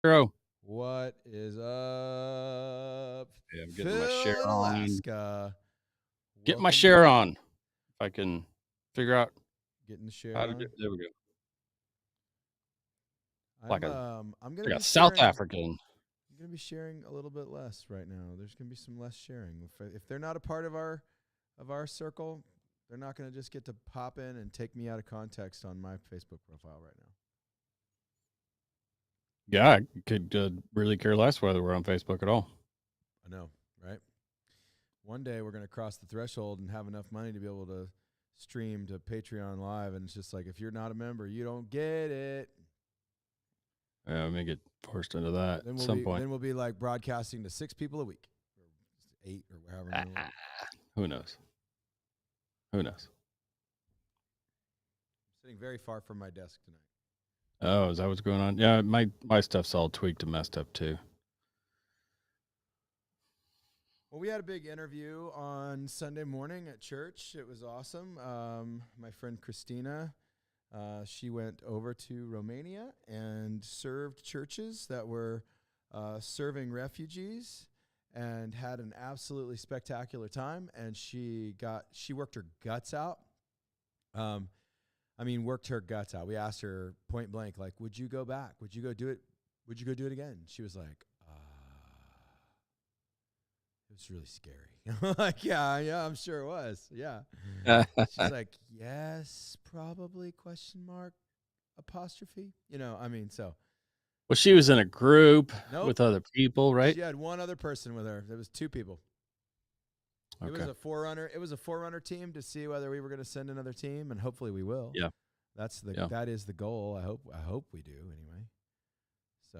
Zero. What is up, Yeah, I'm getting my share Phil in on. Alaska? Get my Welcome share back. on. If I can figure out Getting the share how to do on. there we go. I'm Like a um I'm gonna like a be South sharing. African. I'm gonna be sharing a little bit less right now. There's gonna be some less sharing. If they're not a part of our circle, they're not gonna just get to pop in and take me out of context on my Facebook profile right now. Yeah, I could really care less whether we're on Facebook at all. I know, right? One day we're gonna cross the threshold and have enough money to be able to stream to Patreon live, and it's just like if you're not a member, you don't get it. Yeah, I may get forced into that Then at we'll some be point. then we'll be like broadcasting to 6 people a week, or 8 or however many. Ah, who knows? Who knows? I'm sitting very far from my desk tonight. Oh, is that what's going on? Yeah, my stuff's all tweaked and messed up too. Well, we had a big interview on Sunday morning at church. It was awesome. My friend Christina, she went over to Romania and served churches that were serving refugees, and had an absolutely spectacular time. And she worked her guts out. Um, worked her guts out. We asked her point blank, like, would you go back? Would you go do it? Would you go do it again? She was like, it was really scary. Like, yeah, I'm sure it was. Yeah. She's like, yes, probably, question mark, apostrophe. So Well, she was in a group nope. with other people, right? She had one other person with her. There was 2 people. It was Okay. a forerunner. It was a forerunner team to see whether we were going to send another team, and hopefully we will. Yeah. Yeah. That is the goal. I hope we do anyway. So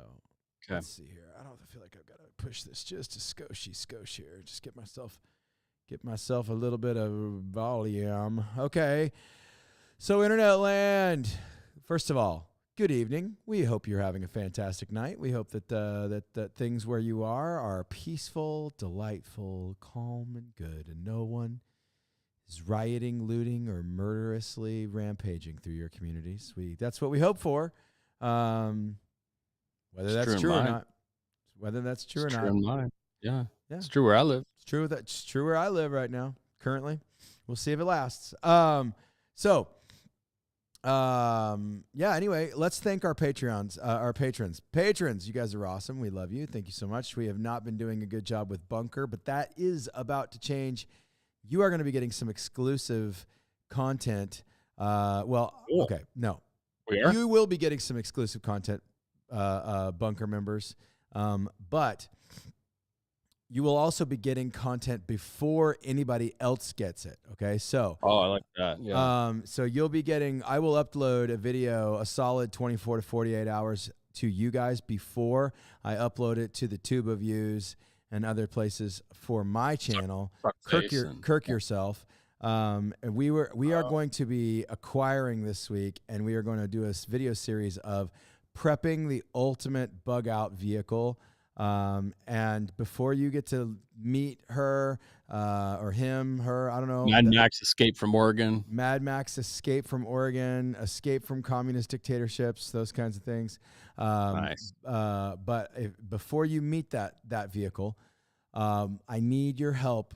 Okay. let's see here. I don't feel like I've got to push this just a skosh here. Just get myself a little bit of volume. Okay. So internet land. First of all, good evening. We hope you're having a fantastic night. We hope that things where you are peaceful, delightful, calm, and good, and no one is rioting, looting, or murderously rampaging through your communities. That's what we hope for. Whether It's that's true in true or mine. not, whether that's true It's or true not, in mine. Yeah. yeah, It's true where I live. it's true where I live right now. Currently, we'll see if it lasts. Yeah. Anyway, let's thank our our patrons. Patrons, you guys are awesome. We love you. Thank you so much. We have not been doing a good job with Bunker, but that is about to change. You are going to be getting some exclusive content. Cool. Okay, no, We are? you will be getting some exclusive content, Bunker members, but you will also be getting content before anybody else gets it. Okay, Oh, I like that. Yeah. so you'll be getting. I will upload a video, a solid 24 to 48 hours to you guys before I upload it to the Tube of Views and other places for my channel. Face and Kirk yourself. And we are going to be acquiring this week, and we are going to do a video series of prepping the ultimate bug out vehicle. And before you get to meet her, or him, her, I don't know. Mad Max Escape from Oregon. Mad Max Escape from Oregon, Escape from Communist Dictatorships, those kinds of things. Nice. But before you meet that vehicle, I need your help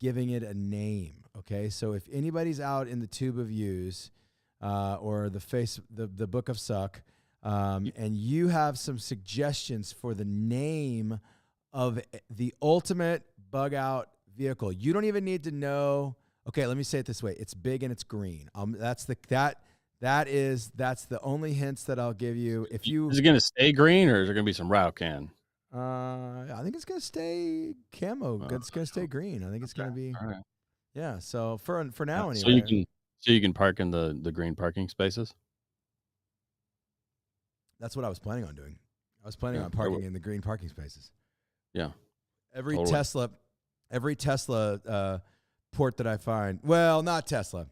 giving it a name. Okay, so if anybody's out in the Tube of Views, or the Book of Suck, and you have some suggestions for the name of the ultimate bug out vehicle, you don't even need to know. Okay, let me say it this way: it's big and it's green. That's the only hints that I'll give you. If you, Is it going to stay green or is there going to be some Raucan? I think it's gonna stay camo. It's gonna stay green. I think it's gonna be, All right. yeah. So for Yeah. now, So you anyway, can park in the green parking spaces. that's what I was planning on doing. I was planning Yeah. on parking in the green parking spaces. Yeah. Every Totally. Tesla port that I find. Well, not Tesla.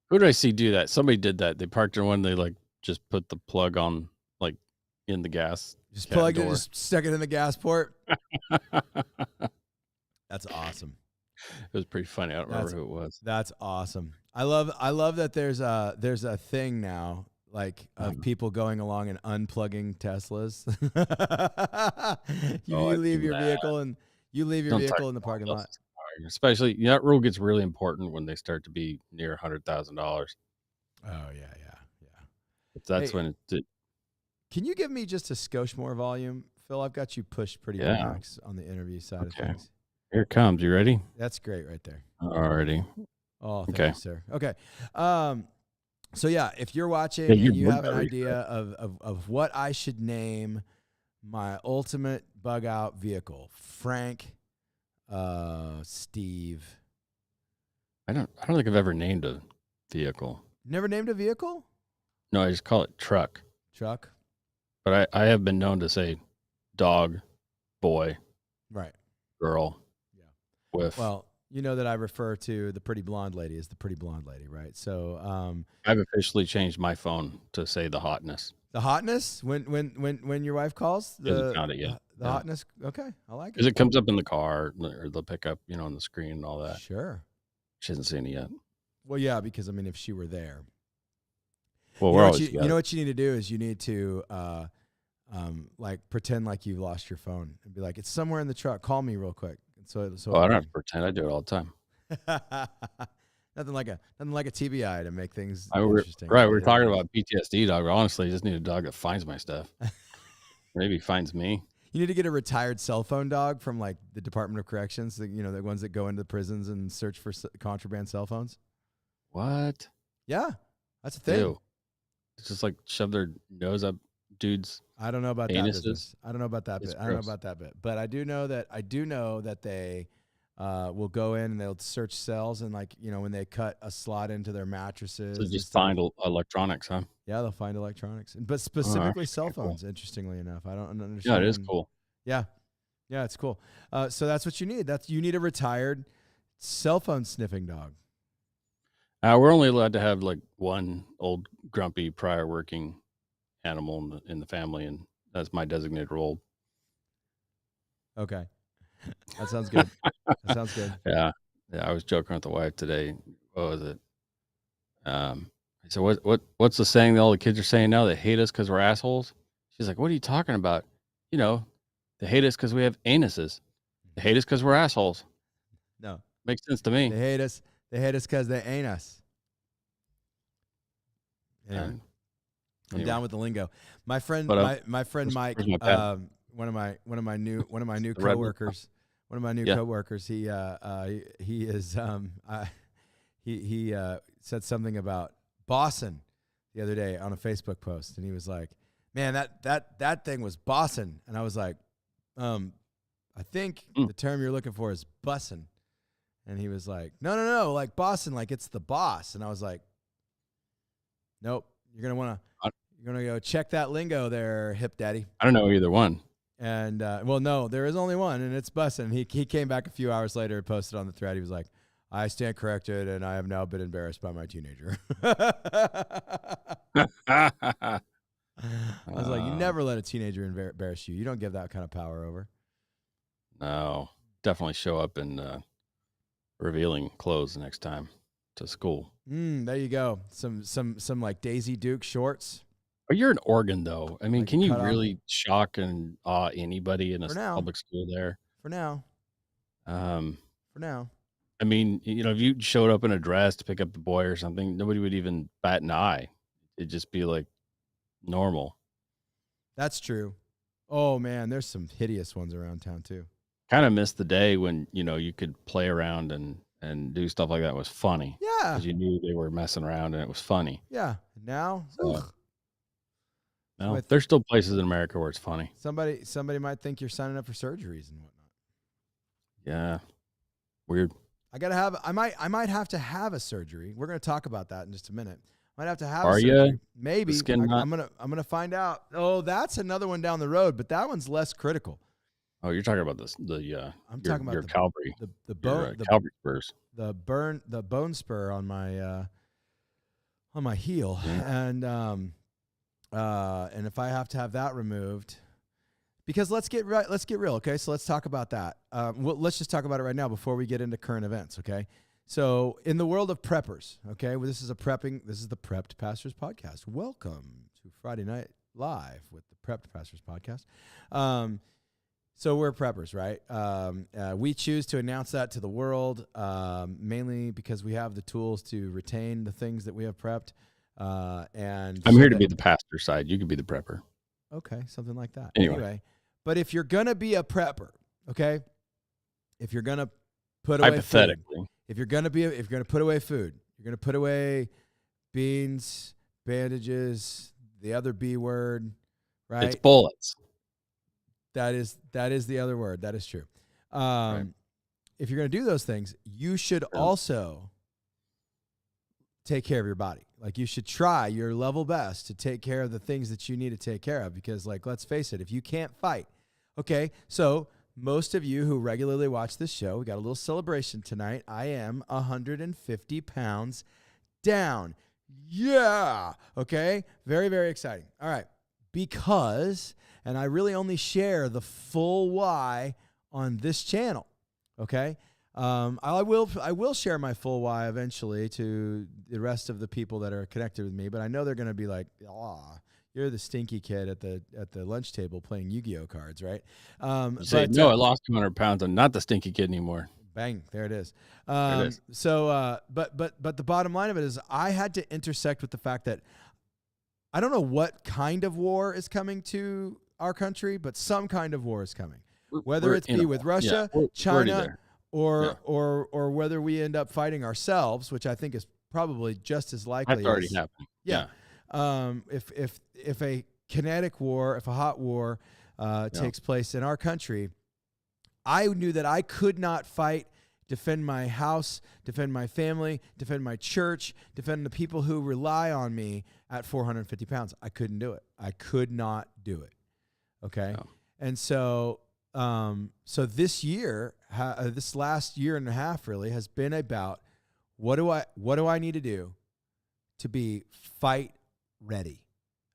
Who did I see do that? Somebody did that. They parked in one. They like just put the plug on, like in the gas. Just plugged it, door. just stuck it in the gas port. That's awesome. It was pretty funny. I don't remember who it was. That's awesome. I love that there's a thing now. of people going along and unplugging Teslas. you Oh, I've leave seen your that. vehicle and you leave your Don't touch vehicle in the parking someone lot. else's car, especially that rule gets really important when they start to be near $100,000. Oh yeah, yeah, yeah. That's Hey, when it can you give me just a skosh more volume, Phil? I've got you pushed pretty yeah. max on the interview side of Okay. things. Here it comes. You ready? That's great right there. Alrighty. Oh, thank Okay. you, sir. Okay. So yeah, if you're watching Yeah, and you you love have an that idea reset. of what I should name my ultimate bug out vehicle, Frank, Steve. I don't think I've ever named a vehicle. Never named a vehicle? No, I just call it truck. Truck. But I have been known to say dog, boy, Right. girl, Yeah. with. Well, you know that I refer to the pretty blonde lady as the pretty blonde lady, right? So I've officially changed my phone to say the hotness. the hotness when your wife calls She hasn't found it yet. the Yeah. hotness. Okay, I like Because it. it comes up in the car or the pickup, on the screen and all that. Sure. She hasn't seen it yet. Well, yeah, because I mean, if she were there, Well, you we're know always you know what you need to do is you need to like pretend like you've lost your phone and be like, it's somewhere in the truck. Call me real quick. And so Oh, I don't have to pretend. I do it all the time. nothing like a TBI to make things We're interesting. talking about PTSD dog, but honestly, I just need a dog that finds my stuff. Maybe finds me. You need to get a retired cell phone dog from like the Department of Corrections, the ones that go into the prisons and search for contraband cell phones. What? Yeah, that's a thing. Ew. It's just like shove their nose up dudes. I don't know about that Anuses? business. I don't know about that It's bit. I don't know gross. about that bit. But I do know that they will go in and they'll search cells and when they cut a slot into their mattresses. So and just stuff. find electronics, huh? Yeah, they'll find electronics, but specifically cell kinda cool. phones. Interestingly enough, I don't understand. Yeah, it is cool. Yeah, it's cool. So that's what you need. You need a retired cell phone sniffing dog. We're only allowed to have like one old grumpy prior working animal in the family, and that's my designated role. Okay, that sounds good. That sounds good. Yeah. I was joking with the wife today. What was it? I said, what's the saying that all the kids are saying now? They hate us because we're assholes. She's like, what are you talking about? They hate us because we have anuses. They hate us because we're assholes. No, Makes sense to me. they hate us. They hate us because they ain't us. Anyway. I'm Anyway. down with the lingo. My friend, But, my friend Mike, where's my pad? one of my new The red one? coworkers, Yeah. coworkers. He is he said something about Boston the other day on a Facebook post, and he was like, "Man, that thing was Boston," and I was like, I think the term you're looking for is bussin'. And he was like, no, like Boston, like it's the boss. And I was like, nope, you're going to go check that lingo there, hip daddy. I don't know either one. And, well, no, there is only one, and it's bussin'. He came back a few hours later and posted on the thread. He was like, I stand corrected, and I have now been embarrassed by my teenager. I was like, you never let a teenager embarrass you. You don't give that kind of power over. No, definitely show up in revealing clothes next time to school. There you go. Some like Daisy Duke shorts. But you're in Oregon, though. I mean, Like can you cut off. really shock and awe anybody in a For now. public school there? For now. I mean, if you showed up in a dress to pick up a boy or something, nobody would even bat an eye. It'd just be like normal. That's true. Oh man, there's some hideous ones around town too. Kind of missed the day when you could play around and do stuff like that. It was funny. Yeah. Because you knew they were messing around and it was funny. Yeah. Now, So, no, With- there's still places in America where it's funny. somebody might think you're signing up for surgeries and whatnot. Yeah, weird. I might have to have a surgery. We're gonna talk about that in just a minute. Might have to have Are a ya? surgery. Maybe. The skin knot? I'm gonna find out. Oh, that's another one down the road, but that one's less critical. Oh, you're talking about this? I'm talking about your the Calvary, the bone your, Calvary spurs. the bone spur on my heel, Yeah. and if I have to have that removed, because let's get real, okay? So let's talk about that. Let's just talk about it right now before we get into current events, okay? So in the world of preppers, okay, well, this is the Prepped Pastors Podcast. Welcome to Friday Night Live with the Prepped Pastors Podcast. So we're preppers, right? We choose to announce that to the world, mainly because we have the tools to retain the things that we have prepped. And I'm here to be the pastor side. You could be the prepper. Okay, something like that. Anyway. But if you're gonna be a prepper, okay, if you're gonna put away hypothetically, food, if you're gonna put away food, you're gonna put away beans, bandages, the other B word, right? It's bullets. That is the other word. That is true. Right. If you're going to do those things, you should also take care of your body. Like, you should try your level best to take care of the things that you need to take care of, because, like, let's face it, if you can't fight, okay, so most of you who regularly watch this show, we got a little celebration tonight. I am 150 pounds down. Yeah. Okay. Very, very exciting. All right. Because, and I really only share the full why on this channel, okay? I will share my full why eventually to the rest of the people that are connected with me, but I know they're going to be like, you're the stinky kid at the lunch table playing Yu-Gi-Oh cards, right? I lost 200 pounds. I'm not the stinky kid anymore. Bang, there it is. There it is. So, but the bottom line of it is, I had to intersect with the fact that I don't know what kind of war is coming to our country, but some kind of war is coming. Whether it's be with Russia, China, or whether we end up fighting ourselves, which I think is probably just as likely. That's already happened. Yeah. If a kinetic war, if a hot war takes place in our country, I knew that I could not fight, defend my house, defend my family, defend my church, defend the people who rely on me at 450 pounds. I couldn't do it. I could not do it. Okay. Oh. And so, this year, this last year and a half really has been about what do I need to do to be fight ready?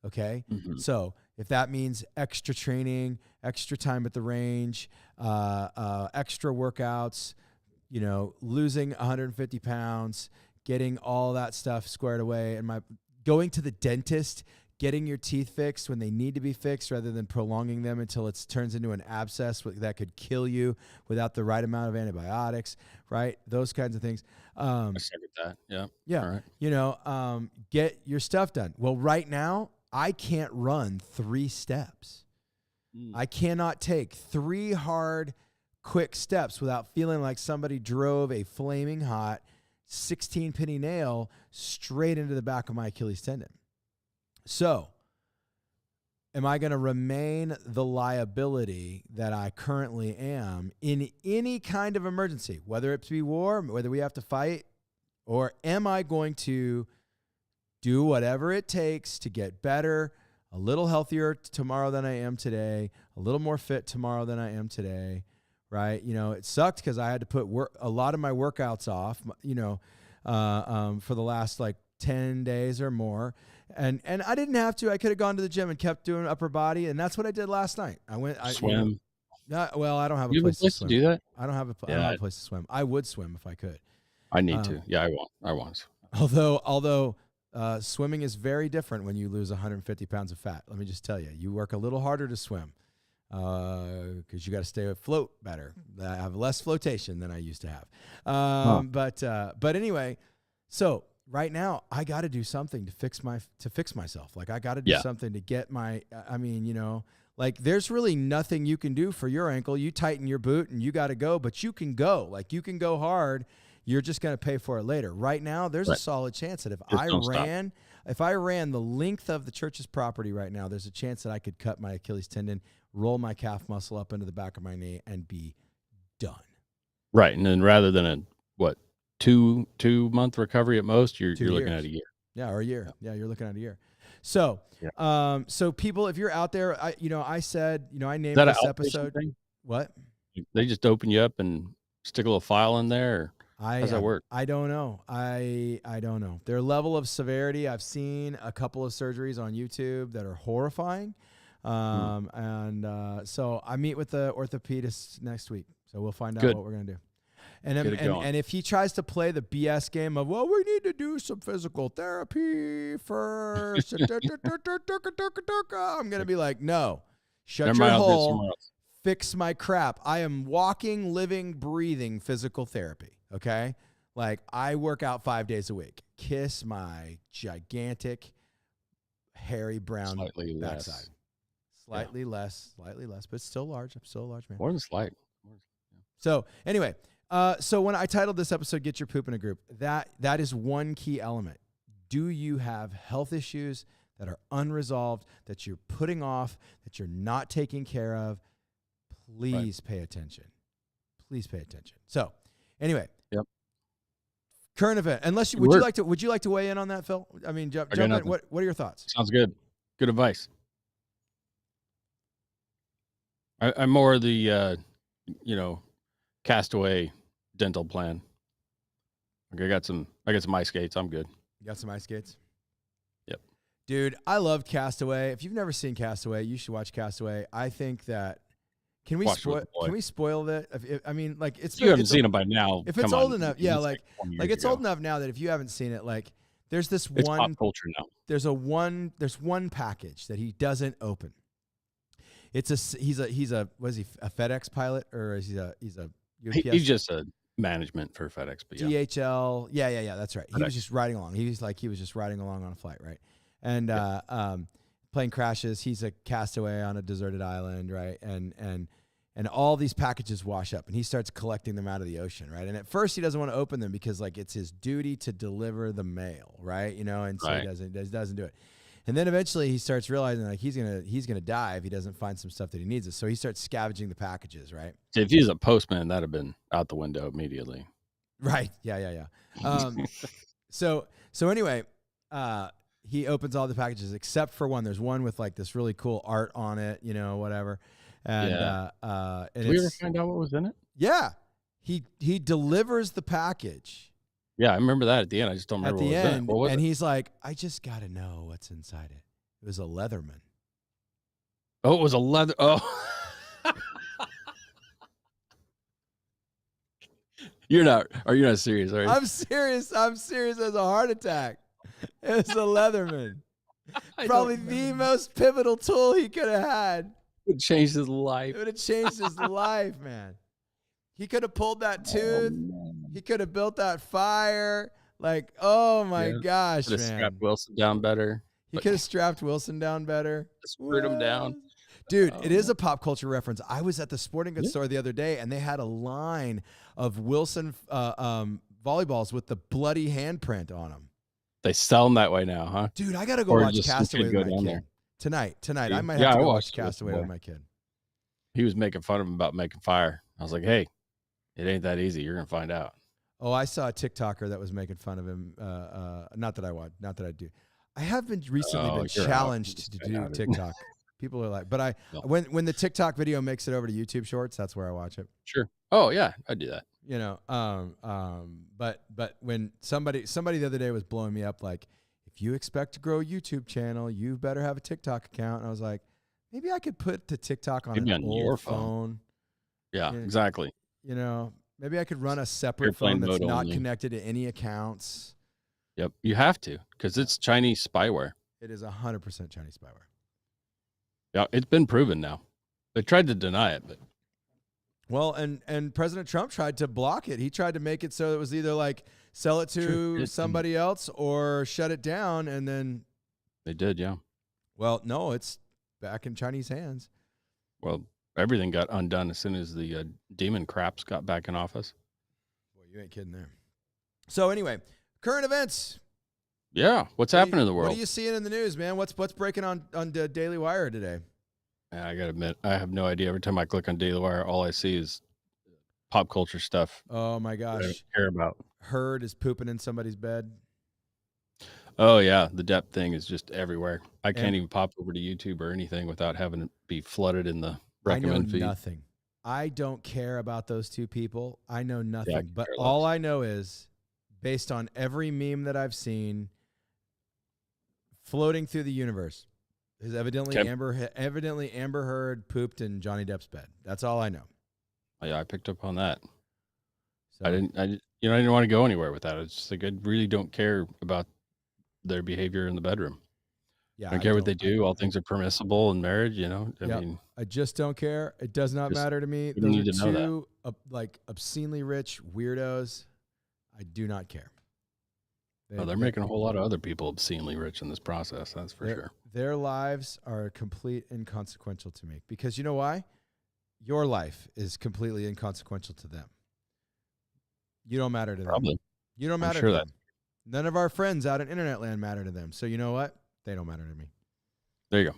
Okay. Mm-hmm. So if that means extra training, extra time at the range, extra workouts, losing 150 pounds, getting all that stuff squared away, and going to the dentist, getting your teeth fixed when they need to be fixed rather than prolonging them until it turns into an abscess that could kill you without the right amount of antibiotics, right? Those kinds of things. I second that. Yeah. Yeah. All right. Get your stuff done. Well, right now, I can't run 3 steps. I cannot take 3 hard, quick steps without feeling like somebody drove a flaming hot 16-penny nail straight into the back of my Achilles tendon. So, am I going to remain the liability that I currently am in any kind of emergency, whether it be war, whether we have to fight, or am I going to do whatever it takes to get better, a little healthier tomorrow than I am today, a little more fit tomorrow than I am today, right? It sucked because I had to put a lot of my workouts off, for the last 10 days or more. And I didn't have to. I could have gone to the gym and kept doing upper body, and that's what I did last night. I swim. Well, I don't have a place to swim. Do that? I don't have a place to swim. I would swim if I could. I need to. Yeah, I want. Although swimming is very different when you lose 150 pounds of fat. Let me just tell you, you work a little harder to swim because you got to stay afloat better. I have less flotation than I used to have. But anyway, so right now I got to do something to fix myself. I got to do something to get my. There's really nothing you can do for your ankle. You tighten your boot and you got to go, but you can go. You can go hard. You're just going to pay for it later. Right now, there's a solid chance that if I ran the length of the church's property right now, there's a chance that I could cut my Achilles tendon, roll my calf muscle up into the back of my knee, and be done. Right, and then rather than a 2-month recovery at most, you're looking at a year. Yeah, or a year. Yeah, you're looking at a year. So, so people, if you're out there, I said, I named this episode. Thing? What? They just open you up and stick a little file in there. Or how's that work? I don't know. I don't know. Their level of severity, I've seen a couple of surgeries on YouTube that are horrifying. So I meet with the orthopedist next week. So we'll find out what we're going to do. Get it going. And if he tries to play the BS game of, well, we need to do some physical therapy first, I'm going to be like, no, shut Never your mind, I'll do it hole, somewhere else. fix my crap. I am walking, living, breathing physical therapy. Okay. Like I work out 5 days a week. Kiss my gigantic, hairy brown Slightly backside. less. Slightly less, but still large. I'm still a large man. More than slight. So anyway, so when I titled this episode "Get Your Poop in a Group," that is one key element. Do you have health issues that are unresolved, that you're putting off, that you're not taking care of? Please pay attention. Please pay attention. So anyway, Yep. Current event. Unless you, would you like to weigh in on that, Phil? I mean, jump in. What are your thoughts? Sounds good. Good advice. I'm more the Castaway dental plan. Okay, I got some ice skates. I'm good. You got some ice skates? Yep. Dude, I loved Castaway. If you've never seen Castaway, you should watch Castaway. I think that can we spoil that? I mean, like you haven't seen it by now. If it's old enough, yeah, like it's old enough now that if you haven't seen it, like there's this it's one pop culture now. There's one package that he doesn't open. He's a was he a FedEx pilot or is he a UPS? He's just a management for FedEx, but yeah. DHL. Yeah, that's right. FedEx. He was just riding along. He was just riding along on a flight, right? And plane crashes. He's a castaway on a deserted island, right? And all these packages wash up, and he starts collecting them out of the ocean, right? And at first, he doesn't want to open them because like it's his duty to deliver the mail, right? You know, and so he doesn't do it. And then eventually he starts realizing like he's gonna die if he doesn't find some stuff that he needs. So he starts scavenging the packages, right? If he's a postman, that'd have been out the window immediately. Right. Yeah. So anyway, he opens all the packages except for one. There's one with like this really cool art on it, you know, whatever. And did we ever find out what was in it? Yeah. He delivers the package. Yeah, I remember that at the end. I just don't remember what was in it. What was it? He's like, I just got to know what's inside it. It was a Leatherman. Oh, it was a leather. Oh. Are you not serious? Are you? I'm serious. As a heart attack. It was a Leatherman. Probably the most pivotal tool he could have had. It would change his life. It would have changed his life, man. He could have pulled that tooth. He could have built that fire. Like, oh my gosh, could have man. Strapped Wilson down better. He could have strapped Wilson down better. Screwed him down. Dude, it is a pop culture reference. I was at the sporting goods store the other day, and they had a line of Wilson volleyballs with the bloody handprint on them. They sell them that way now, huh? Dude, I got to go watch Castaway with my kid. Tonight. I might have to go watch Castaway with my kid. He was making fun of him about making fire. I was like, hey, it ain't that easy. You're going to find out. Oh, I saw a TikToker that was making fun of him. Not that I do. I have been recently been challenged to do TikTok. People are like, but when the TikTok video makes it over to YouTube Shorts, that's where I watch it. Sure. Oh yeah, I do that. You know, but when somebody the other day was blowing me up, like, if you expect to grow a YouTube channel, you better have a TikTok account. And I was like, maybe I could put the TikTok on an old phone. Yeah, exactly. You know, maybe I could run a separate phone that's not connected to any accounts. Yep, you have to, because it's Chinese spyware. It is 100% Chinese spyware. Yeah, it's been proven now. They tried to deny it, but well, and President Trump tried to block it. He tried to make it so it was either like sell it to somebody else or shut it down, and then they did. Yeah. Well, no, it's back in Chinese hands. Well, everything got undone as soon as the demon craps got back in office. Boy, you ain't kidding there. So anyway, current events. Yeah, what's happening in the world? What are you seeing in the news, man? What's breaking on the Daily Wire today? I gotta admit, I have no idea. Every time I click on Daily Wire, all I see is pop culture stuff. Oh my gosh! I don't care about. Heard is pooping in somebody's bed. Oh yeah, the depth thing is just everywhere. I can't even pop over to YouTube or anything without having it be flooded in the recommend feed. Nothing. I don't care about those two people. I know nothing. But all I know is, based on every meme that I've seen floating through the universe, is evidently Amber Heard pooped in Johnny Depp's bed. That's all I know. Yeah, I picked up on that. I So didn't. I didn't want to go anywhere with that. It's just like I really don't care about their behavior in the bedroom. yeah, I don't I care what don't. they do. All things are permissible in marriage. I Yep. mean, I just don't care. It does not just matter to me. you don't Those are need to know that. two like obscenely rich weirdos. I do not care. Oh, they're making a whole lot of other people obscenely rich in this process. That's for sure. Their lives are complete inconsequential to me because you know why? Your life is completely inconsequential to them. You don't matter to them. Probably. You don't I'm matter sure to that. them. None of our friends out in internet land matter to them. So you know what? They don't matter to me. There you go.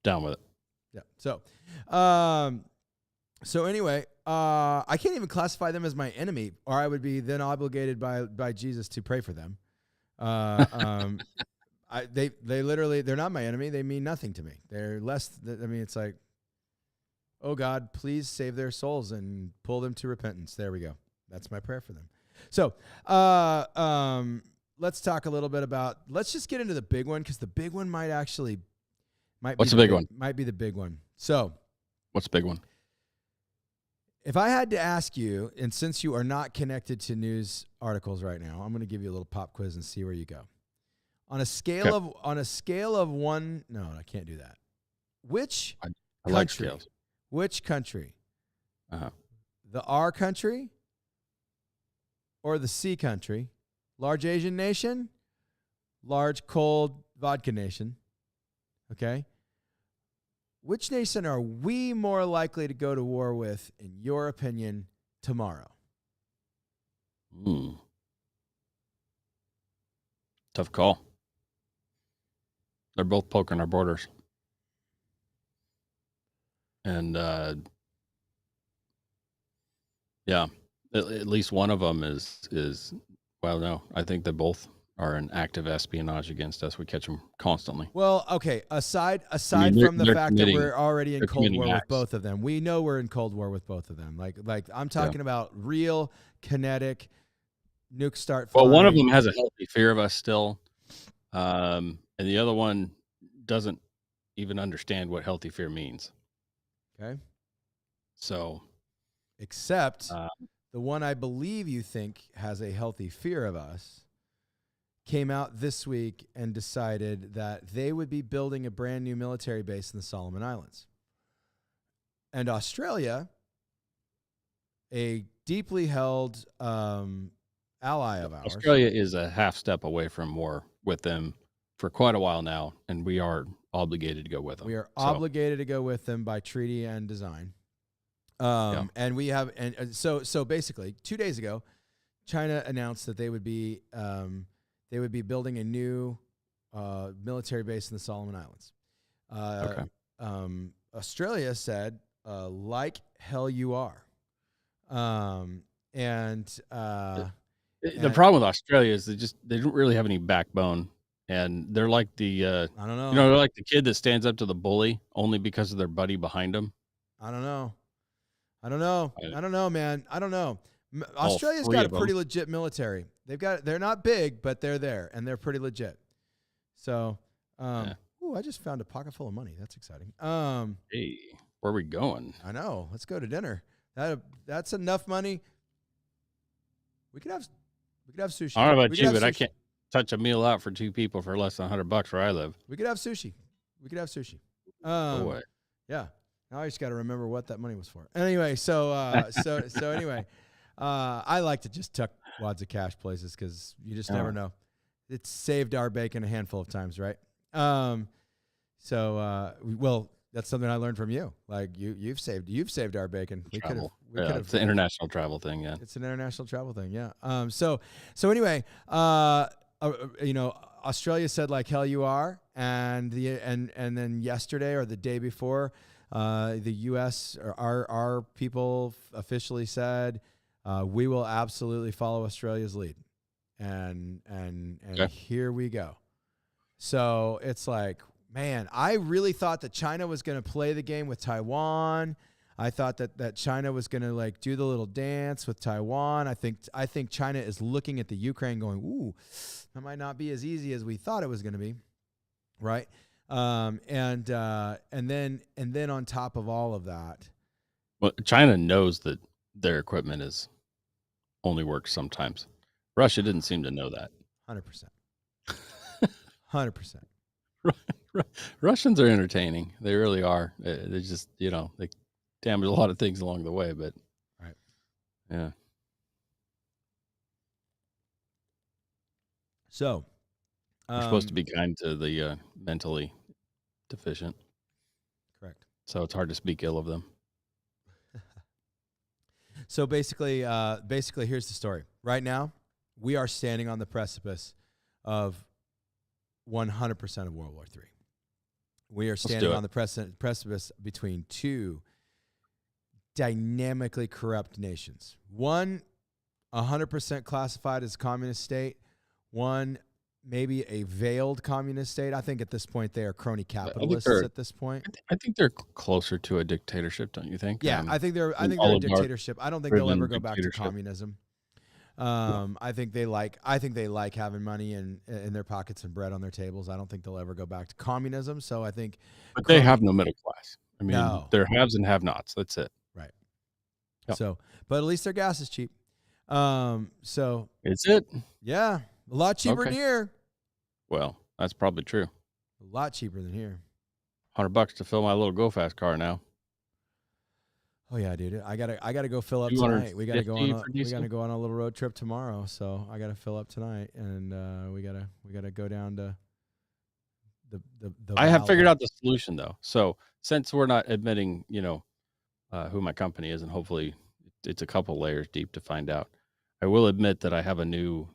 Down with it. Yeah. So anyway, I can't even classify them as my enemy, or I would be then obligated by Jesus to pray for them. They literally, they're not my enemy. They mean nothing to me. They're less. I mean, it's like, oh God, please save their souls and pull them to repentance. There we go. That's my prayer for them. So, let's talk a little bit about. Let's just get into the big one because the big one might What's the big one? Might be the big one. So, What's the big one? if I had to ask you, and since you are not connected to news articles right now, I'm going to give you a little pop quiz and see where you go. On a scale of one, no, I can't do that. Which I country? like scales. Which country? Uh-huh. The R country or the C country? Large Asian nation, large cold vodka nation. Okay. Which nation are we more likely to go to war with, in your opinion, tomorrow? Tough call. They're both poking our borders. And yeah, at least one of them is well, no, I think they both are an active espionage against us. We catch them constantly. Well, okay. Aside they're- from the they're fact that committing- we're already in they're Cold committing War with acts. both of them, we know we're in Cold War with both of them. Like I'm talking about real kinetic nuke start Well, flying. one of them has a healthy fear of us still, and the other one doesn't even understand what healthy fear means. Okay. So, Except the one I believe you think has a healthy fear of us came out this week and decided that they would be building a brand new military base in the Solomon Islands. And Australia, a deeply held ally of ours. Australia is a half step away from war with them for quite a while now, and we are obligated to go with them. We are So, obligated to go with them by treaty and design. And we have, and so basically 2 days ago, China announced that they would be building a new military base in the Solomon Islands. Australia said, like hell you are. The problem with Australia is they don't really have any backbone, and they're like the I don't know. they're like the kid that stands up to the bully only because of their buddy behind them. I don't know, man. I don't know. Australia's three got a of 'em. pretty legit military. They're not big, but they're there and they're pretty legit. So, ooh, I just found a pocket full of money. That's exciting. Hey, where are we going? I know. Let's go to dinner. That's enough money. We could have sushi. I don't know We about could you, have but I sushi. can't touch a meal out for two people for less than $100 where I live. We could have sushi. No way. Yeah. Now I just got to remember what that money was for. Anyway, so anyway, I like to just tuck wads of cash places because you just never know. It's saved our bacon a handful of times, right? Well, that's something I learned from you. Like you've saved our bacon. Travel. It's an international travel thing. Yeah. It's an international travel thing. Yeah. So anyway, Australia said like hell you are, and then yesterday or the day before, the U.S. or our people officially said we will absolutely follow Australia's lead, and here we go. So it's like, man, I really thought that China was going to play the game with Taiwan. I thought that China was going to like do the little dance with Taiwan. I think China is looking at the Ukraine going, ooh, that might not be as easy as we thought it was going to be, right? And then on top of all of that, Well, China knows that their equipment is only works sometimes. Russia didn't seem to know that. 100%. 100%. Russians are entertaining. They really are. They just, they damage a lot of things along the way, but Right. yeah. So, We're supposed to be kind to the mentally deficient, correct. so it's hard to speak ill of them. So basically, here's the story. Right now, we are standing on the precipice of 100% of World War III. We are standing on the precipice between two dynamically corrupt nations. One, 100% classified as communist state. One, maybe a veiled communist state. I think at this point they are crony capitalists at this point. I think they're closer to a dictatorship, don't you think? Yeah, I think they're a dictatorship. I don't think they'll ever go back to communism. I think they like having money in their pockets and bread on their tables. I don't think they'll ever go back to communism. So I think, but they have no middle class. I mean, No. they're haves and have-nots. That's it. Right. Yep. So, but at least their gas is cheap. So Is it? yeah, a lot cheaper Okay. than here. Well, that's probably true. A lot cheaper than here. $100 to fill my little Go Fast car now. Oh yeah, dude. I gotta go fill up tonight. We gotta go on a little road trip tomorrow. So I gotta fill up tonight, and we gotta go down to the I have figured valley. out the solution though. So since we're not admitting, who my company is, and hopefully it's a couple layers deep to find out, I will admit that I have a new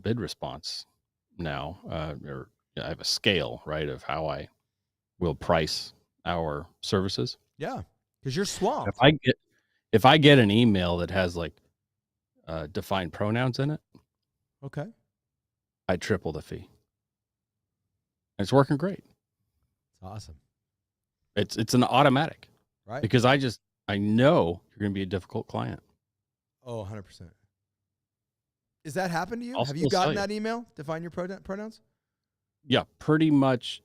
bid response now, or I have a scale, right, of how I will price our services. Yeah, because you're swamped. If I get an email that has like defined pronouns in it, Okay. I triple the fee. And it's working great. It's awesome. It's an automatic, Right. because I know you're going to be a difficult client. Oh, 100%. Has that happened to you? I'll Have you still sell gotten you. that email? Define your pronouns? Yeah, pretty much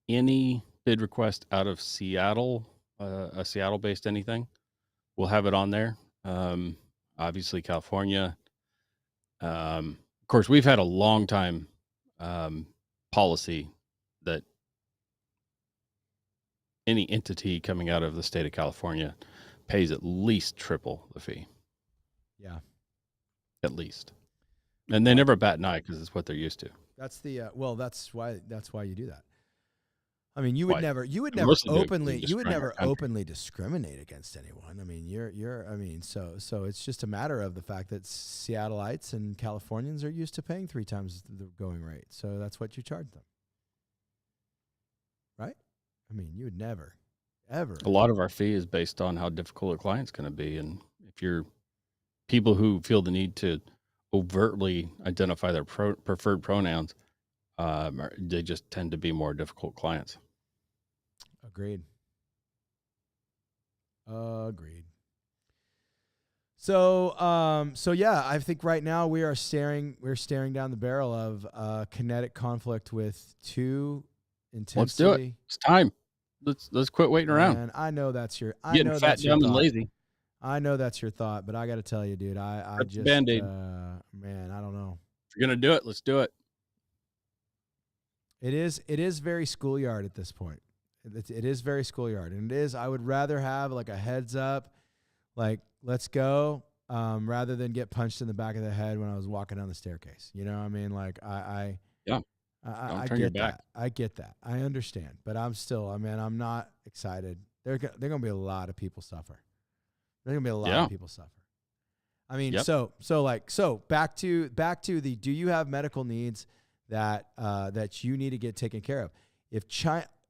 any bid request out of Seattle, a Seattle-based anything, we'll have it on there. Obviously, California. Of course, we've had a long time policy that any entity coming out of the state of California pays at least triple the fee, Yeah. at least. And they never bat an eye because it's what they're used to. That's the that's why you do that. I mean, you would Why? never They mostly do it 'cause they're destroying our country. openly discriminate against anyone. I mean, so it's just a matter of the fact that Seattleites and Californians are used to paying 3 times the going rate. So that's what you charge them. Right? I mean, you would never ever. A lot of our fee is based on how difficult a client's going to be. And if you're people who feel the need to overtly identify their preferred pronouns, they just tend to be more difficult clients. Agreed. So yeah, I think right now we're staring down the barrel of kinetic conflict with two intensity. Let's do it. It's time. Let's quit waiting around. And I know that's your Getting fat, dumb, and lazy. I know that's your thought, but I got to tell you, dude, I That's just Band-Aid. man, I don't know. If you're gonna do it, let's do it. It is very schoolyard at this point. It is very schoolyard, and it is. I would rather have like a heads up, like let's go, rather than get punched in the back of the head when I was walking down the staircase. You know what I mean? Like I turn your get back. that. I get that. I understand, but I'm still. I'm not excited. They're gonna be a lot of people suffer. There's gonna be a lot of people suffer. I mean, Yep. so back to the. Do you have medical needs that you need to get taken care of? If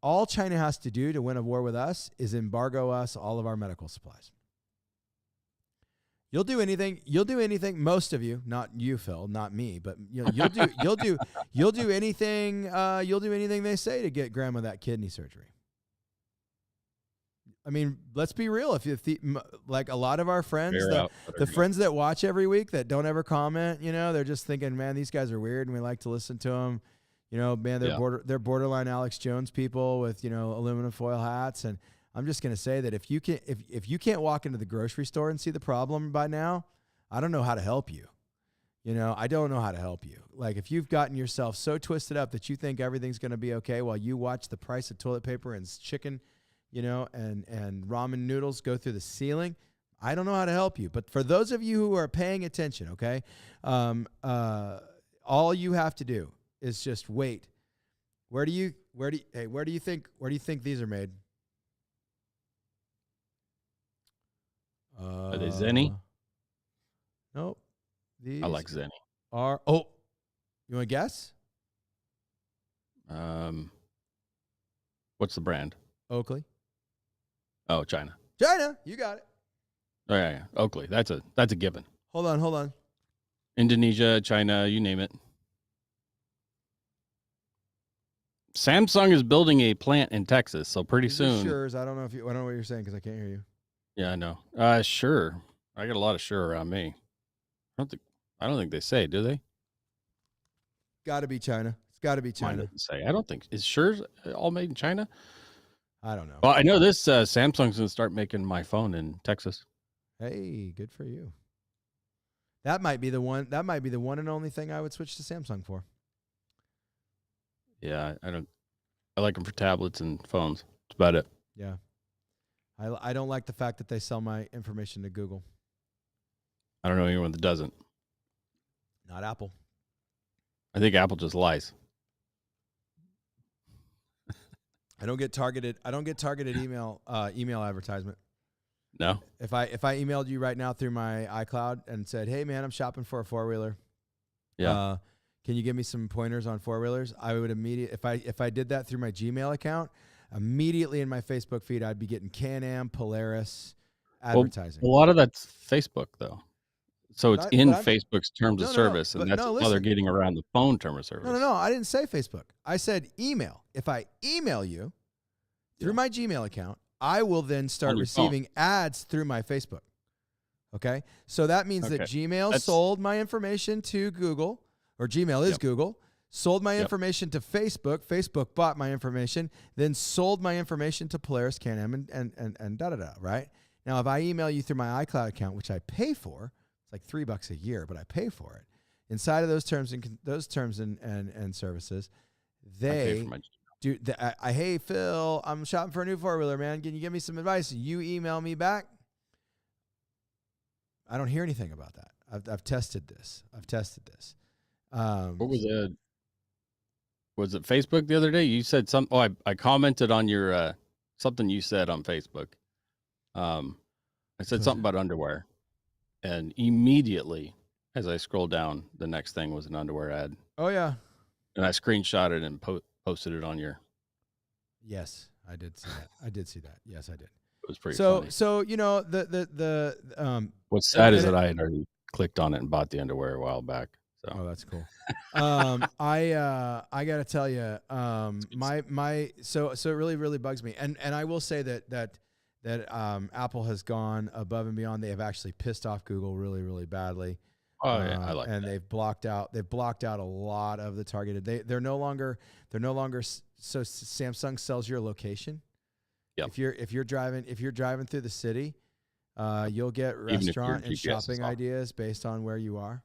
all China has to do to win a war with us is embargo us all of our medical supplies. You'll do anything. Most of you, not you, Phil, not me, but you'll do anything. You'll do anything they say to get grandma that kidney surgery. I mean, let's be real. If like a lot of our friends, the friends that watch every week that don't ever comment, they're just thinking, man, these guys are weird, and we like to listen to them. Man, they're borderline Alex Jones people with aluminum foil hats. And I'm just gonna say that if you can't walk into the grocery store and see the problem by now, I don't know how to help you. I don't know how to help you. Like, if you've gotten yourself so twisted up that you think everything's going to be okay while you watch the price of toilet paper and chicken, and ramen noodles go through the ceiling, I don't know how to help you. But for those of you who are paying attention, okay, all you have to do is just wait. Where do you think these are made? Are they Zenny? Nope. These I like Zenny. you want to guess? What's the brand? Oakley. Oh, China. China, you got it. Oh, yeah. Oakley. That's a given. Hold on. Indonesia, China, you name it. Samsung is building a plant in Texas, so pretty soon. Sure. I don't know what you're saying because I can't hear you. Yeah, I know. Sure. I got a lot of sure around me. I don't think they say, do they? Got to be China. It's got to be Mine China. doesn't say. I don't think is sure all made in China. I don't know. Well, I know this Samsung's gonna start making my phone in Texas. Hey, good for you. That might be the one. That might be the one and only thing I would switch to Samsung for. Yeah, I like them for tablets and phones. That's about it. Yeah. I don't like the fact that they sell my information to Google. I don't know anyone that doesn't. Not Apple. I think Apple just lies. I don't get targeted email advertisement. No. If I emailed you right now through my iCloud and said, "Hey man, I'm shopping for a 4-wheeler. Yeah. Can you give me some pointers on 4-wheelers?" I would if I did that through my Gmail account, immediately in my Facebook feed I'd be getting Can-Am, Polaris advertising. Well, a lot of that's Facebook though. So it's Facebook's terms of service, and that's how they're getting around the phone term of service. No. I didn't say Facebook. I said email. If I email you through my Gmail account, I will then start receiving ads through my Facebook. Okay? So that means that Gmail sold my information to Google, or Gmail is Google, sold my information to Facebook. Facebook bought my information, then sold my information to Polaris, Can-Am, and da-da-da, right? Now, if I email you through my iCloud account, which I pay for, it's like $3 a year, but I pay for it. Inside of those terms and services, they do. Hey Phil, I'm shopping for a new 4-wheeler, man. Can you give me some advice? You email me back. I don't hear anything about that. I've tested this. What was it? Was it Facebook the other day? You said something. Oh, I commented on your something you said on Facebook. I said something about underwear. And immediately, as I scrolled down, the next thing was an underwear ad. Oh, yeah. And I screenshotted and posted it on your. Yes, I did see that. Yes, I did. It was pretty funny. So what's sad is that I had already clicked on it and bought the underwear a while back. So. Oh, that's cool. I got to tell you, so it really bugs me. And I will say that Apple has gone above and beyond. They have actually pissed off Google really badly. Oh yeah, I like and that. they've blocked out a lot of the targeted. They're no longer so Samsung sells your location. Yep. If you're driving through the city, you'll get restaurant and shopping ideas based on where you are.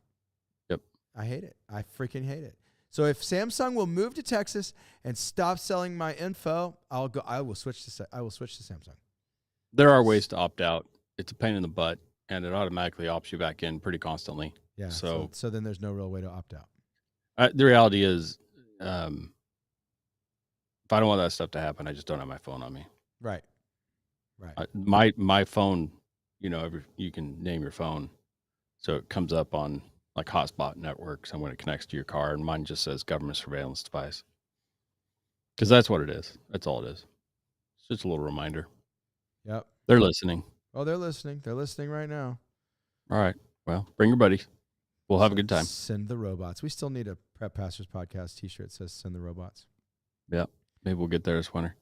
Yep. I hate it. I freaking hate it. So if Samsung will move to Texas and stop selling my info, I will switch to Samsung. There are ways to opt out. It's a pain in the butt, and it automatically opts you back in pretty constantly. Yeah. So then there's no real way to opt out. The reality is, if I don't want that stuff to happen, I just don't have my phone on me. Right. My phone, you can name your phone, so it comes up on like hotspot networks, and when it connects to your car, and mine just says government surveillance device, because that's what it is. That's all it is. It's just a little reminder. Yep. They're listening. Oh, they're listening. They're listening right now. All right. Well, bring your buddies. We'll have a good time. Send the robots. We still need a Prep Pastors Podcast t-shirt that says "Send the robots." Yeah. Maybe we'll get there this winter.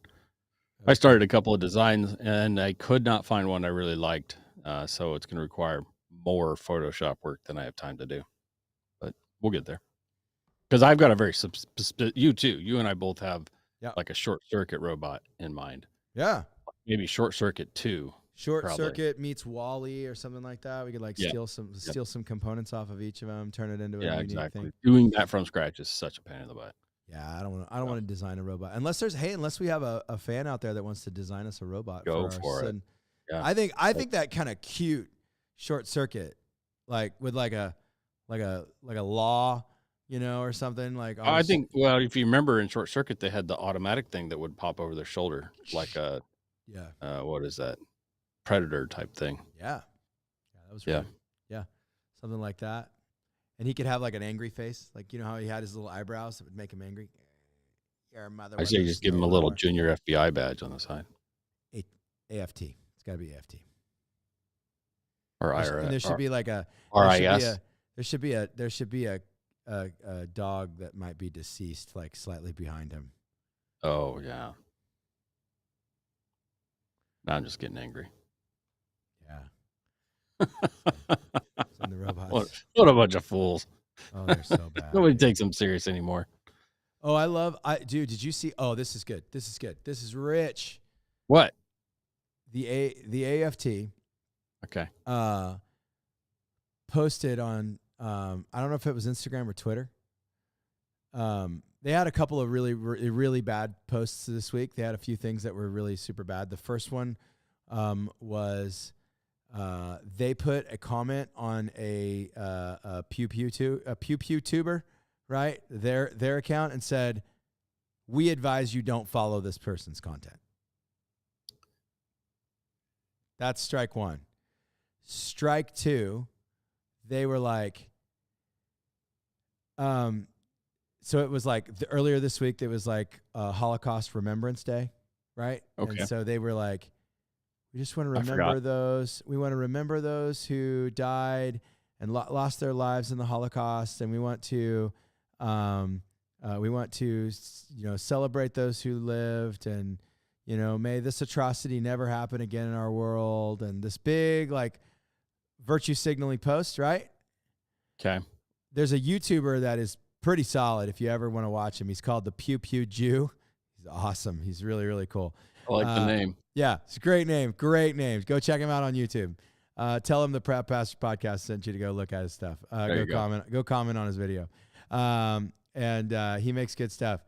I started a couple of designs, and I could not find one I really liked. So it's going to require more Photoshop work than I have time to do. But we'll get there. Because I've got a very you too. You and I both have like a short circuit robot in mind. Yeah. Maybe short circuit 2. Short probably. Circuit meets Wall-E or something like that. We could like Yeah. steal some components off of each of them, turn it into a Yeah, unique exactly. thing. Doing that from scratch is such a pain in the butt. Yeah, I don't want to design a robot unless we have a fan out there that wants to design us a robot Go for our for it. son. Yeah. I think that kind of cute Short Circuit, like with like a law, or something like. I think, well, if you remember in Short Circuit, they had the automatic thing that would pop over their shoulder, like a what is that, Predator type thing. Yeah, that was right. Yeah, something like that. And he could have like an angry face, like how he had his little eyebrows that would make him angry. Your mother. I say just give him a little junior FBI badge on the side. AFT. It's got to be AFT. Or IRS. And there should be like a RIS. There should be a dog that might be deceased, like slightly behind him. Oh yeah. Now I'm just getting angry. Yeah. And the robots. What a bunch of fools. Oh, they're so bad. Nobody takes them serious anymore. Oh, dude, did you see? Oh, this is good. This is rich. What? The AFT. Okay. Posted on, I don't know if it was Instagram or Twitter. They had a couple of really, really bad posts this week. They had a few things that were really super bad. The first one was they put a comment on a Pew Pew tuber, right? Their account, and said, "We advise you don't follow this person's content." That's strike one. Strike two, they were like, so it was like earlier this week, there was like Holocaust Remembrance Day, right? Okay. And so they were like, we just want to remember those. We want to remember those who died and lost their lives in the Holocaust, and we want to celebrate those who lived, and may this atrocity never happen again in our world. And this big like virtue signaling post, right? Okay. There's a YouTuber that is pretty solid if you ever want to watch him. He's called the Pew Pew Jew. He's awesome. He's really, really cool. I like the name. Yeah, it's a great name. Great name. Go check him out on YouTube. Tell him the Prep Pastor Podcast sent you to go look at his stuff. Go comment on his video. And he makes good stuff.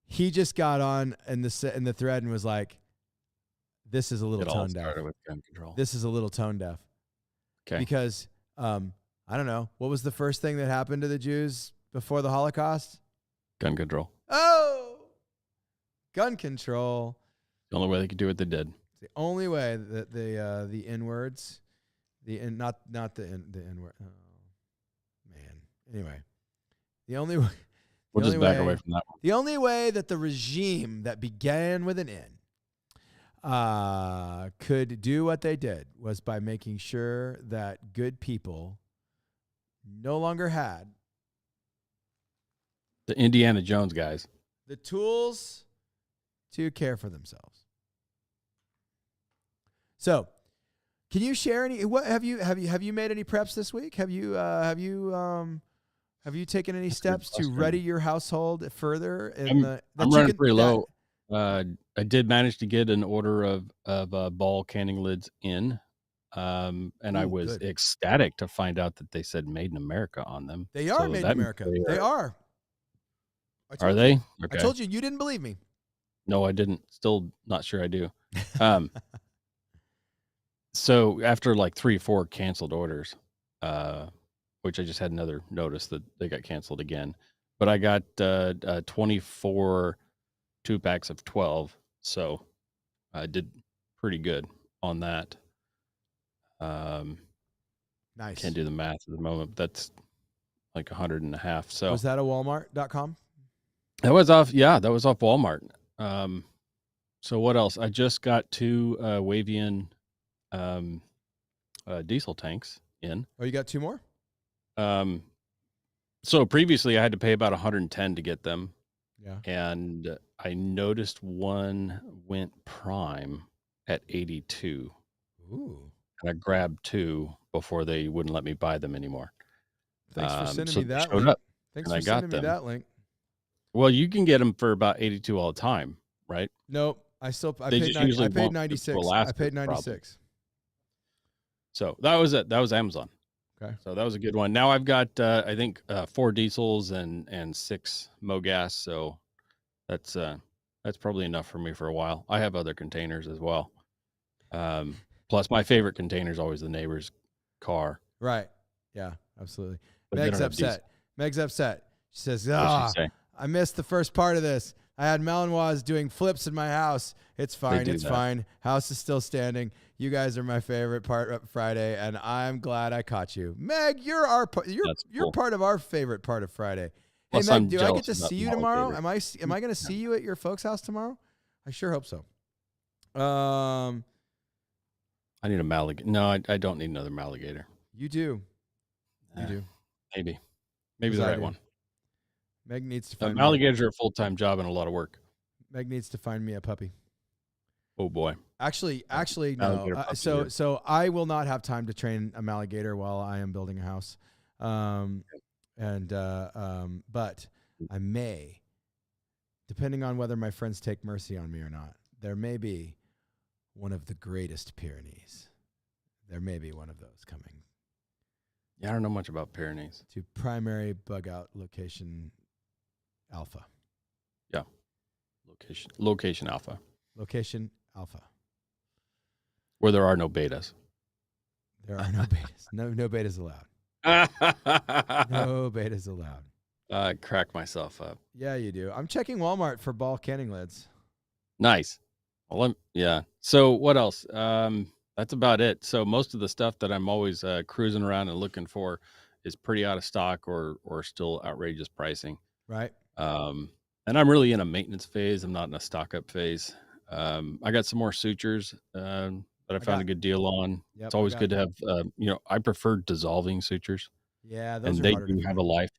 He just got on in the thread and was like, "This is a little tone deaf. With gun control. This is a little tone deaf." Okay. Because I don't know, what was the first thing that happened to the Jews before the Holocaust? Gun control. Oh, gun control. The only way they could do what they did. It's the only way that the N-words, not the N-word. Oh, man. Anyway, the only way. We'll just back away from that one. The only way that the regime that began with an N could do what they did was by making sure that good people no longer had the Indiana Jones guys, the tools to care for themselves. So, can you share any? What have you made any preps this week? Have you taken any steps to ready your household further? I'm running pretty low. I did manage to get an order of ball canning lids in, and I was ecstatic to find out that they said "Made in America" on them. They are made in America. They are. Are they? I Okay. told you didn't believe me. No, I didn't. Still not sure I do. So after like 3 or 4 canceled orders, which I just had another notice that they got canceled again, but I got 24 2-packs of 12, so I did pretty good on that. Nice. Can't do the math at the moment, but that's like 150. So was that a Walmart.com? That was off Walmart. So what else? I just got 2 Wavian diesel tanks in. Oh, you got 2 more? So previously I had to pay about 110 to get them. Yeah. And I noticed one went prime at 82. Ooh. And I grabbed 2 before they wouldn't let me buy them anymore. Thanks for sending me that link. Up, Thanks for sending me that link. Well, you can get them for about 82 all the time, right? Nope. I paid 96. I paid 96. So that was it. That was Amazon. Okay. So that was a good one. Now I've got I think 4 diesels and 6 Mogas. So that's probably enough for me for a while. I have other containers as well. Plus my favorite container is always the neighbor's car. Right. Yeah, absolutely. But they Meg's don't have diesel. upset. Meg's upset. She says, What'd she say? I missed the first part of this. I had Malinois doing flips in my house. It's fine. do It's that. fine. House is still standing. You guys are my favorite part of Friday, and I'm glad I caught you. Meg, you're That's you're cool. part of our favorite part of Friday. Plus, hey Meg, I'm do I get jealous to about see the you tomorrow? alligator. Am I going to see you at your folks' house tomorrow? I sure hope so. I need a Maligator. No, I don't need another Maligator. You do. You Uh, do. Maybe Because the I right do. one. Meg needs to find me. Alligators are a full-time job and a lot of work. Meg needs to find me a puppy. Oh boy. Actually, no. Alligator puppy here. So I will not have time to train a alligator while I am building a house. But I may, depending on whether my friends take mercy on me or not, there may be one of the greatest Pyrenees. There may be one of those coming Yeah, I don't know much about Pyrenees. to primary bug out location alpha. Location Alpha, Location alpha. where there are no betas. There are no betas. No betas allowed. No betas allowed. I crack myself up. Yeah, you do. I'm checking Walmart for ball canning lids. Nice. Well, yeah. So what else? That's about it. So most of the stuff that I'm always cruising around and looking for is pretty out of stock or still outrageous pricing. Right. And I'm really in a maintenance phase. I'm not in a stock up phase. I got some more sutures that I found a good deal on. Yep, It's always good to have. I prefer dissolving sutures, Yeah, those and are they harder to do have find. a life.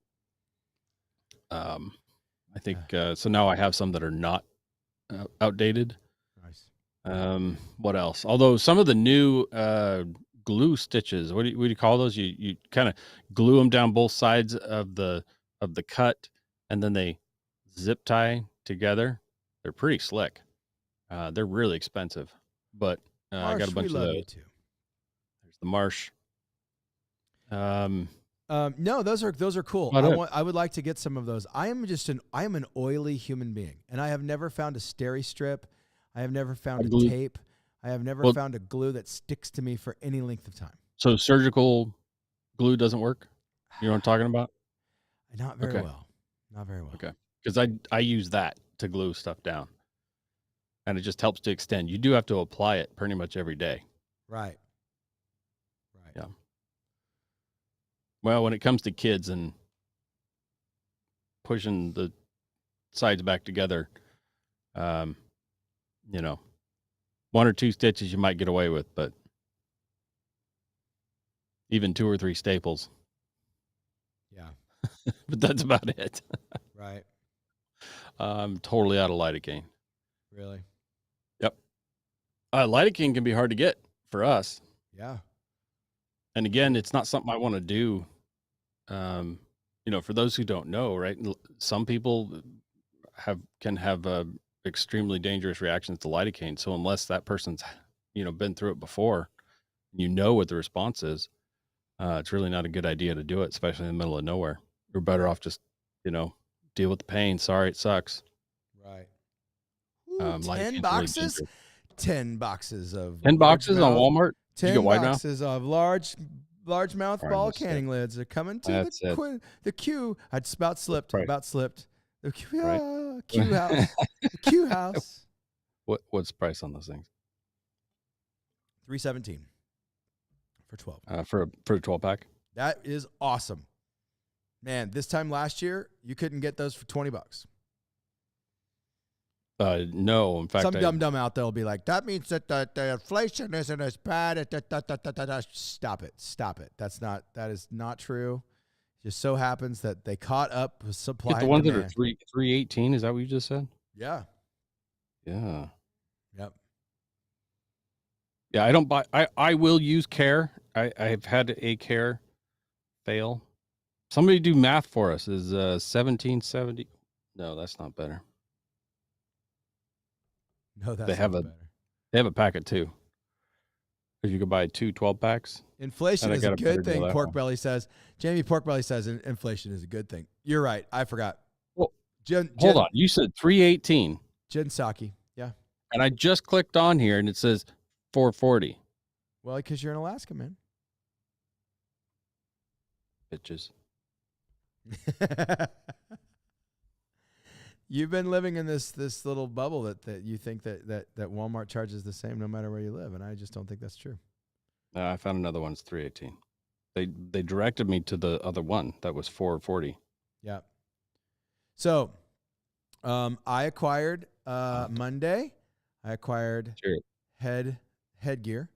I think so. Now I have some that are not outdated. Nice. What else? Although some of the new glue stitches, what do you call those? You kind of glue them down both sides of the cut, and then they zip tie together. They're pretty slick. They're really expensive, but I got a bunch of love those. you too. There's the Marsh. No, those are cool. I would like to get some of those. I am an oily human being, and I have never found a steri strip. I have never found a tape. I have never found a glue that sticks to me for any length of time. So surgical glue doesn't work? You know what I'm talking about? Not very well. Not very well. Okay. Because I use that to glue stuff down. And it just helps to extend. You do have to apply it pretty much every day. Right. Yeah. Well, when it comes to kids and pushing the sides back together, one or two stitches you might get away with, but even 2 or 3 staples. Yeah. But that's about it. Right. I'm totally out of lidocaine. Really? Yep. Lidocaine can be hard to get for us. Yeah. And again, it's not something I want to do. For those who don't know, right? Some people can have extremely dangerous reactions to lidocaine. So unless that person's, been through it before, what the response is, it's really not a good idea to do it, especially in the middle of nowhere. You're better off just, deal with the pain. Sorry, it sucks. Right. 10 boxes? 10 boxes of 10 boxes on Walmart? 10 boxes of large mouth ball canning lids are coming to the queue. I'd about slipped. The queue house. The queue house. What's the price on those things? $317 for 12. For a 12-pack? That is awesome. Man, this time last year, you couldn't get those for $20. No, in fact, some dumb out there will be like, that means that the inflation isn't as bad. Stop it. That is not true. It just so happens that they caught up with supply. Get the ones that are 318. Is that what you just said? Yeah. Yeah. Yep. Yeah, I don't buy. I will use Care. I have had a Care fail. Somebody do math for us. Is 1770? No, that's not better. No, that's not better. They have a packet too. Because you could buy 2 12-packs. Inflation And I is a got a better good deal thing, that Pork way. Belly says. Jamie Pork Belly says inflation is a good thing. You're right. I forgot. Well, Jen hold on. You said 318, Saki. Yeah. and I just clicked on here, and it says 440. Well, because you're in Alaska, man. Bitches. You've been living in this little bubble that you think that Walmart charges the same no matter where you live, and I just don't think that's true. I found another one's 318. They directed me to the other one that was 440. Yeah. So, I acquired Monday. I acquired Sure. headgear.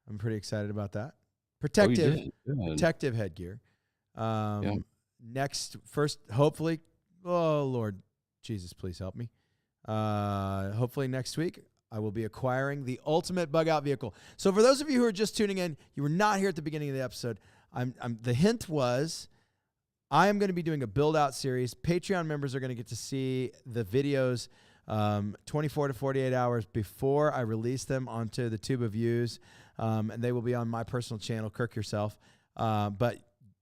I'm pretty excited about that. Oh, you did? Good. Protective headgear. First, hopefully, oh Lord Jesus, please help me. Hopefully next week I will be acquiring the ultimate bug out vehicle. So for those of you who are just tuning in, you were not here at the beginning of the episode. The hint was I am going to be doing a build out series. Patreon members are going to get to see the videos 24 to 48 hours before I release them onto the Tube of Views. And they will be on my personal channel, Kirk Yourself. But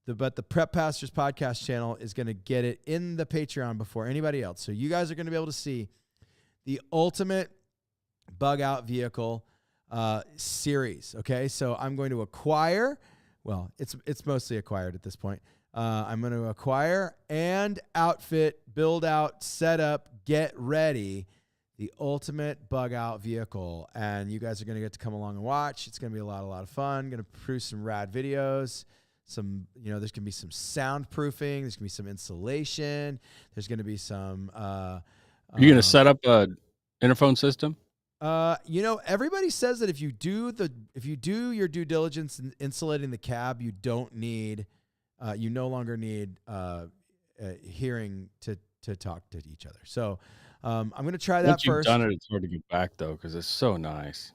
the Prep Pastors podcast channel is going to get it in the Patreon before anybody else. So you guys are going to be able to see the ultimate bug out vehicle series. Okay, so I'm going to acquire. Well, it's mostly acquired at this point. I'm going to acquire and outfit, build out, set up, get ready the ultimate bug out vehicle. And you guys are going to get to come along and watch. It's going to be a lot of fun. Going to produce some rad videos. There's going to be some soundproofing. There's going to be some insulation. There's going to be some. Are you going to set up a interphone system? Everybody says that if you do your due diligence in insulating the cab, you no longer need hearing to talk to each other. So I'm going to try that Once you've first. done it, it's hard to get back though because it's so nice.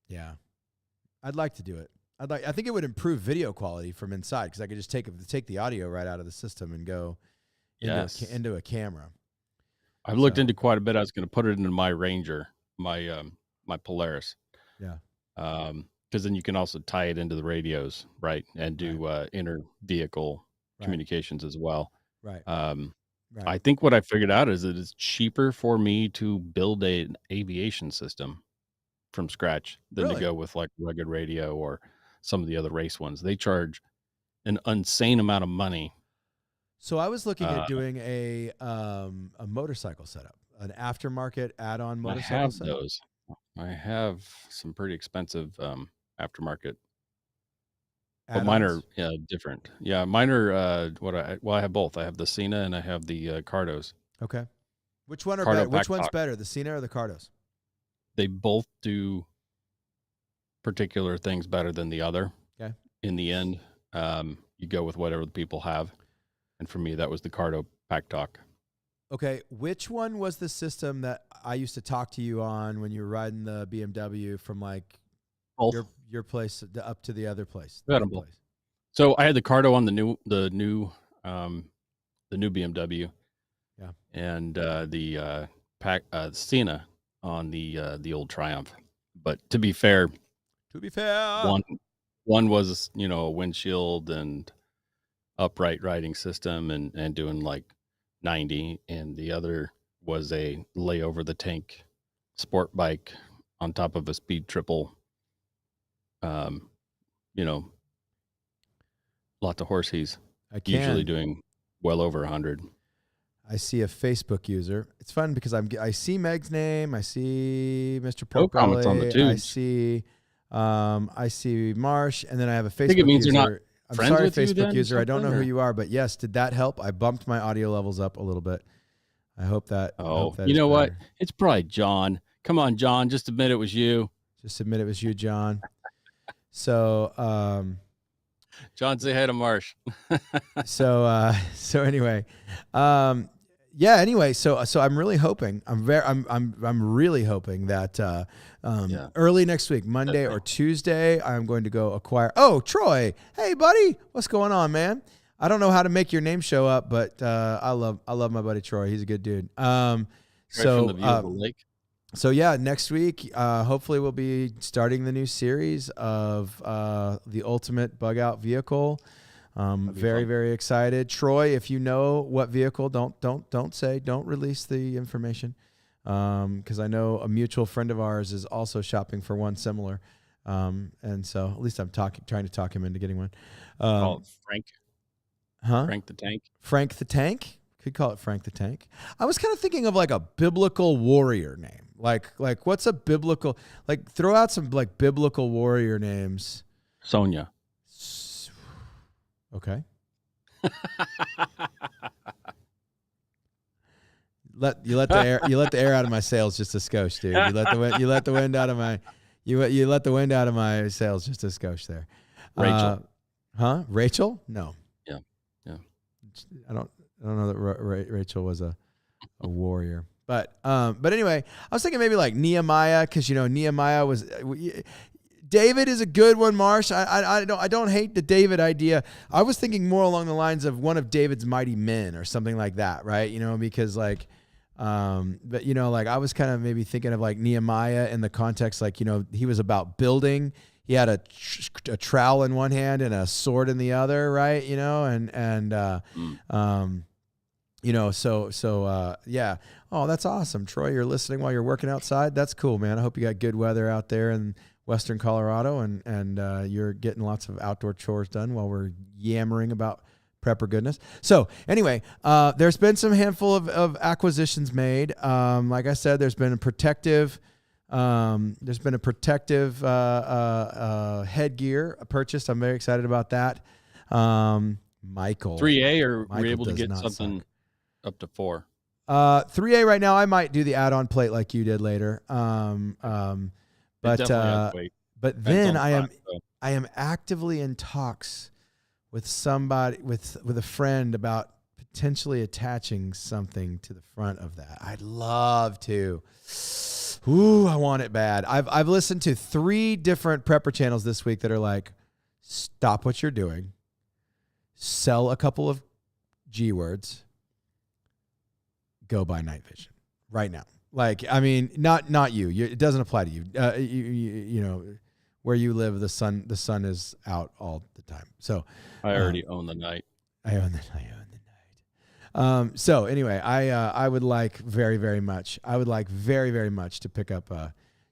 Yeah, I'd like to do it. I think it would improve video quality from inside because I could just take the audio right out of the system and go into a camera. I've looked into quite a bit. I was going to put it into my Ranger, my Polaris. Yeah. Because then you can also tie it into the radios, right, and do inter vehicle communications as well. Right. I think what I figured out is that it's cheaper for me to build an aviation system from scratch than to go with like rugged radio or some of the other race ones. They charge an insane amount of money. So I was looking at doing a motorcycle setup, an aftermarket add-on motorcycle setup. I have those. I have some pretty expensive aftermarket, but mine are different. Yeah, mine are I have both. I have the Sena and I have the Cardos. Okay. Which one are better? Which one's better, the Sena or the Cardos? They both do particular things better than the other. Okay. In the end, you go with whatever the people have. And for me, that was the Cardo Pack Talk. Okay. Which one was the system that I used to talk to you on when you were riding the BMW from like your place up to the other place? So I had the Cardo on the new BMW. Yeah. And the Sena on the old Triumph. But to be fair, one was, a windshield and upright riding system and doing like 90, and the other was a lay over the tank sport bike on top of a speed triple. Lots of horses. Usually doing well over 100. I see a Facebook user. It's fun because I see Meg's name. I see Mr. Pork Belly. On the I see Marsh, and then I have a Facebook I think it means user. You're not I'm friends sorry, with Facebook you user. I don't know who you are, but yes, did that help? I bumped my audio levels up a little bit. I hope that. You know what? It's probably John. Come on, John. Just admit it was you. Just admit it was you, John. So, John, say hi to Marsh. so anyway, Anyway, so I'm really hoping. I'm really hoping that early next week, Monday or Tuesday, I'm going to go acquire. Oh, Troy, hey buddy, what's going on, man? I don't know how to make your name show up, but I love my buddy Troy. He's a good dude. From the view of the lake. So yeah, next week, hopefully we'll be starting the new series of the ultimate bug out vehicle. Very, fun. very excited. Troy, if you know what vehicle, don't release the information. Because I know a mutual friend of ours is also shopping for one similar. And so at least I'm trying to talk him into getting one. Call it Frank. Huh? Frank the Tank. Frank the Tank? Could call it Frank the Tank. I was kind of thinking of like a biblical warrior name. Like what's a biblical, like throw out some like biblical warrior names. Sonia. Okay. You let the air out of my sails just a skosh, dude. You let the wind out of my you let the wind out of my sails just a skosh there. Rachel. Rachel? No. Yeah. I don't know that Rachel was a warrior. But anyway, I was thinking maybe like Nehemiah, because Nehemiah was David is a good one, Marsh. I don't hate the David idea. I was thinking more along the lines of one of David's mighty men or something like that, right? Because like but like I was kind of maybe thinking of like Nehemiah in the context, like he was about building. He had a trowel in one hand and a sword in the other, right? Yeah. Oh, that's awesome, Troy. You're listening while you're working outside. That's cool, man. I hope you got good weather out there in Western Colorado, and you're getting lots of outdoor chores done while we're yammering about prepper goodness. So anyway, there's been some handful of acquisitions made. Like I said, there's been a protective headgear purchased. I'm very excited about that. Michael 3A, or Michael were you able to does get not something suck. up to 4? 3A right now. I might do the add-on plate like you did later. But then I am actively in talks with somebody, with a friend, about potentially attaching something to the front of that. I'd love to. Ooh, I want it bad. I've listened to 3 different prepper channels this week that are like, stop what you're doing, sell a couple of G words, go buy night vision right now. Like, I mean, not you. It doesn't apply to you. Where you live, the sun is out all the time. So I already own the night. I own the night. So anyway, I would like very, very much. I would like very, very much to pick up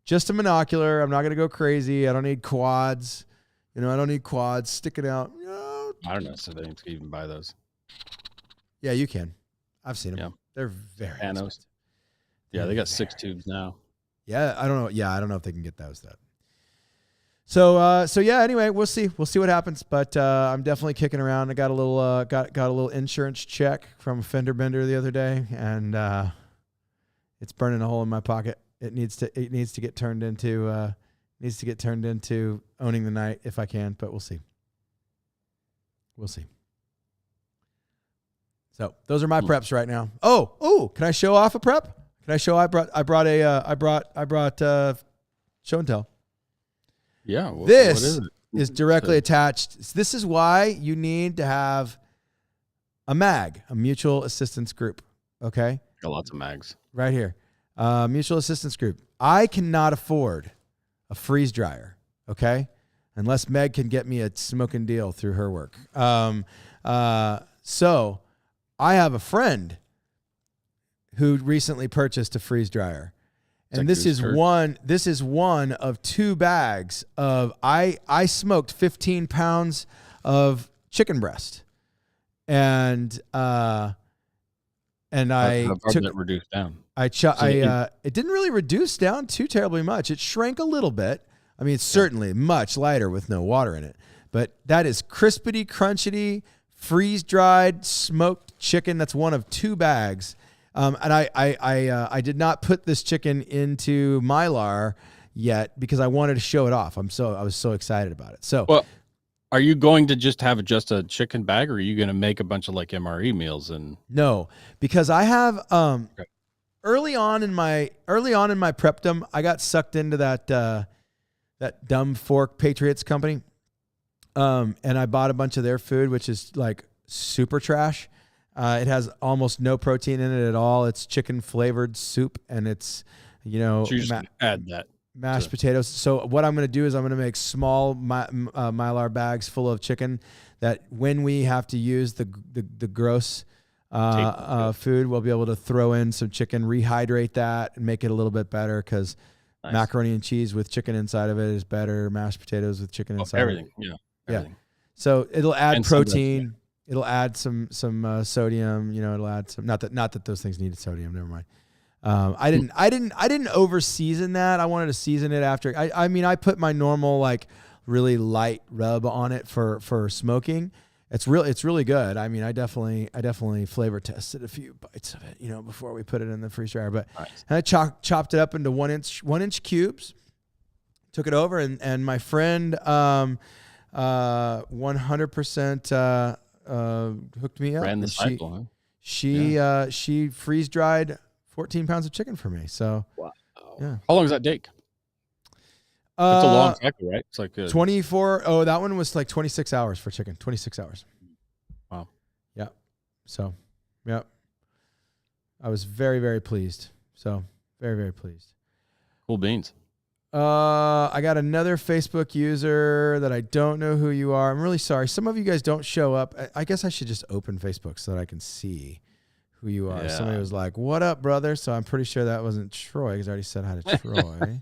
just a monocular. I'm not going to go crazy. I don't need quads. I don't need quads sticking out. I don't know. So they can even buy those. Yeah, you can. I've seen them. Yeah. They're very expensive. Yeah, they got 6 tubes now. Yeah, I don't know. Yeah, I don't know if they can get those that. So yeah. Anyway, we'll see. We'll see what happens. But I'm definitely kicking around. I got a little insurance check from a fender bender the other day, and it's burning a hole in my pocket. It needs to get turned into owning the night if I can. But we'll see. We'll see. So those are my preps right now. Oh, can I show off a prep? Can I show? I brought show and tell. Yeah. This is directly attached. This is why you need to have a MAG, a mutual assistance group. Okay. Got lots of mags right here. Mutual assistance group. I cannot afford a freeze dryer. Okay. Unless Meg can get me a smoking deal through her work. So I have a friend who recently purchased a freeze dryer. And this is one of 2 bags of I smoked 15 pounds of chicken breast. And I took it reduced down. It didn't really reduce down too terribly much. It shrank a little bit. I mean, it's certainly much lighter with no water in it. But that is crispity, crunchity, freeze-dried, smoked chicken. That's one of 2 bags. And I did not put this chicken into Mylar yet because I wanted to show it off. I was so excited about it. So, well, are you going to just have just a chicken bag, or are you going to make a bunch of like MRE meals? And no, because I have early on in my prepdom, I got sucked into that dumb fork Patriots company, and I bought a bunch of their food, which is like super trash. It has almost no protein in it at all. It's chicken flavored soup, and it's you know, So you're just gonna add that. mashed potatoes. So what I'm going to do is I'm going to make small Mylar bags full of chicken that when we have to use the gross food, we'll be able to throw in some chicken, rehydrate that, and make it a little bit better because macaroni and cheese with chicken inside of it is better. Mashed potatoes with chicken inside. Everything. Yeah. Everything. Yeah. So it'll add And protein. It'll add some sodium. You know, it'll add some. Not that those things needed sodium. Never mind. I didn't over season that. I wanted to season it after. I mean, I put my normal like really light rub on it for smoking. It's really good. I mean, I definitely flavor tested a few bites of it, you know, before we put it in the freeze dryer. But and I chopped it up into 1 inch cubes. Took it over and my friend 100% hooked me up. Ran the and cycle, she freeze dried 14 pounds of chicken for me. So wow. Yeah. How long does that take? It's a long cycle, right? It's like 24. Oh, that one was like 26 hours for chicken. 26 hours. Wow. Yeah. So, yeah. I was very, very pleased. So, very, very pleased. Cool beans. I got another Facebook user that I don't know who you are. I'm really sorry. Some of you guys don't show up. I guess I should just open Facebook so that I can see who you are. Yeah. Somebody was like, "What up, brother?" So I'm pretty sure that wasn't Troy because I already said hi to Troy.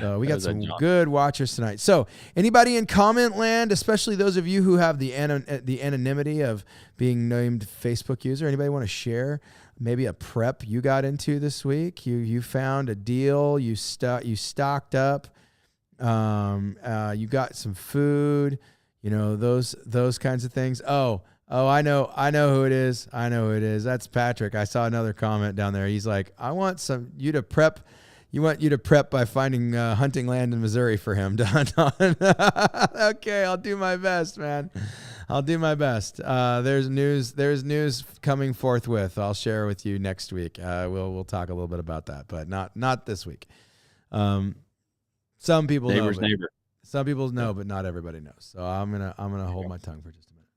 So we got some good watchers tonight. So anybody in comment land, especially those of you who have the anonymity of being named Facebook user, anybody want to share maybe a prep you got into this week? You found a deal, you stocked up, you got some food, you know, those kinds of things. Oh, I know who it is. That's Patrick. I saw another comment down there. He's like, I want you to prep by finding hunting land in Missouri for him. Okay, I'll do my best, man. I'll do my best. There's news coming forthwith. I'll share with you next week. We'll talk a little bit about that, but not this week. Some people know. Some people know, but not everybody knows. So I'm gonna hold my tongue for just a minute.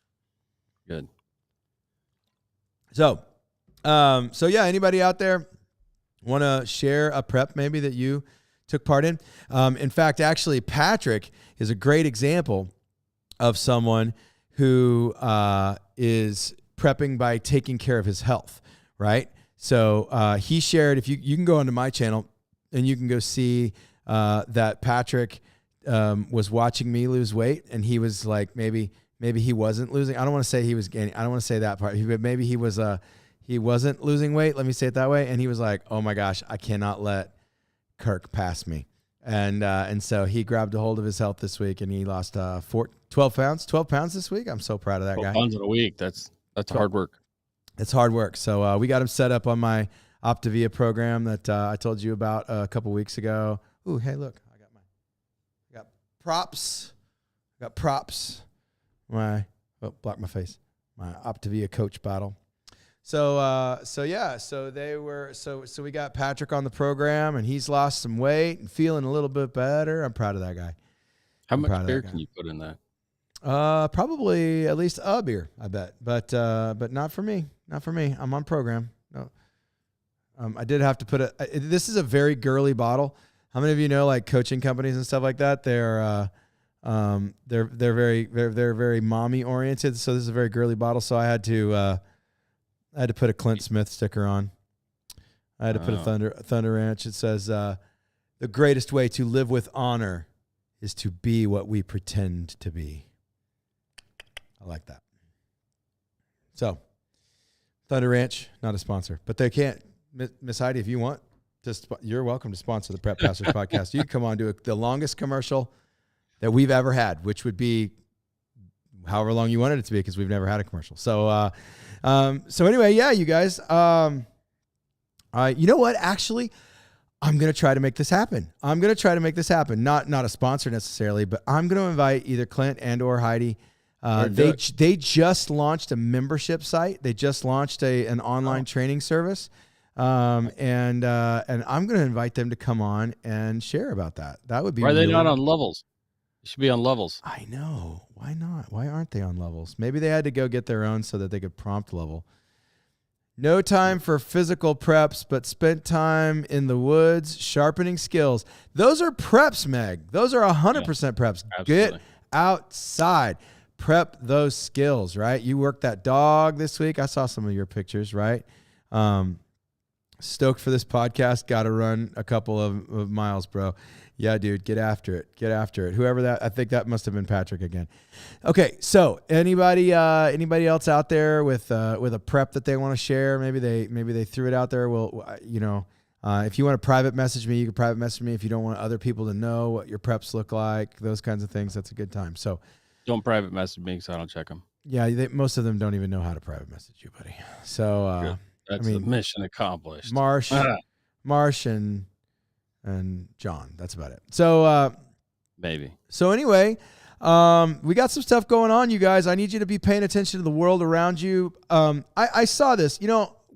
Good. So yeah, anybody out there want to share a prep maybe that you took part in? In fact, actually, Patrick is a great example of someone who is prepping by taking care of his health, right? So he shared, if you can go onto my channel and you can go see that Patrick was watching me lose weight, and he was like, maybe he wasn't losing. I don't want to say he was gaining. I don't want to say that part. Maybe he was he wasn't losing weight. Let me say it that way. And he was like, oh my gosh, I cannot let Kirk pass me. And so he grabbed a hold of his health this week and he lost 12 pounds this week. I'm so proud of that guy. 12 pounds in a week. That's hard work. It's hard work. So we got him set up on my Optavia program that I told you about a couple weeks ago. Ooh, hey, look, I got props. Block my face. My Optavia coach bottle. So we got Patrick on the program and he's lost some weight and feeling a little bit better. I'm proud of that guy. How much beer can you put in that? Probably at least a beer, I bet. But not for me. I'm on program. No. I did have to put this is a very girly bottle. How many of you know like coaching companies and stuff like that? They're very mommy oriented. So this is a very girly bottle. So I had to put a Clint Smith sticker on. I had to put a Thunder Ranch. It says, the greatest way to live with honor is to be what we pretend to be. I like that. So, Thunder Ranch, not a sponsor, but they can't. Miss Heidi, if you want, you're welcome to sponsor the Prep Pastors podcast. You can come on, do the longest commercial that we've ever had, which would be however long you wanted it to be, because we've never had a commercial. So anyway, yeah, you guys, you know what? Actually, I'm going to try to make this happen. Not a sponsor necessarily, but I'm going to invite either Clint and or Heidi. They just launched a membership site. They just launched an online training service. And I'm going to invite them to come on and share about that. That would be. Why are they not on Levels? They should be on Levels. I know. Why not? Why aren't they on Levels? Maybe they had to go get their own so that they could prompt level. No time for physical preps, but spent time in the woods sharpening skills. Those are preps, Meg. Those are 100% preps. Absolutely. Get outside. Prep those skills, right? You worked that dog this week. I saw some of your pictures, right? Stoked for this podcast. Got to run a couple of miles, bro. Yeah, dude, get after it. Get after it. Whoever that, I think that must have been Patrick again. Okay, so anybody else out there with a prep that they want to share? Maybe they threw it out there. Well, if you want to private message me, you can private message me. If you don't want other people to know what your preps look like, those kinds of things, that's a good time. So don't private message me because I don't check them. Yeah, most of them don't even know how to private message you, buddy. So that's the mission accomplished. Marsh and John. That's about it. So maybe. So anyway, we got some stuff going on, you guys. I need you to be paying attention to the world around you. I saw this.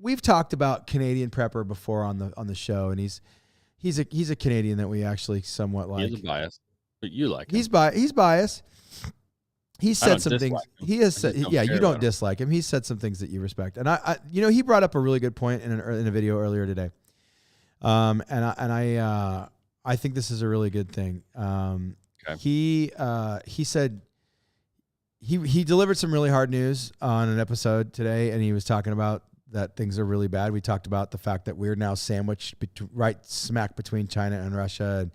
We've talked about Canadian Prepper before on the show, and he's a Canadian that we actually somewhat like. He's biased, but you like him. He's biased. He said some things. He has said, yeah, you don't dislike him. He said some things that you respect, and he brought up a really good point in a video earlier today. And I think this is a really good thing. Okay. He said he delivered some really hard news on an episode today, and he was talking about that things are really bad. We talked about the fact that we're now sandwiched right smack between China and Russia,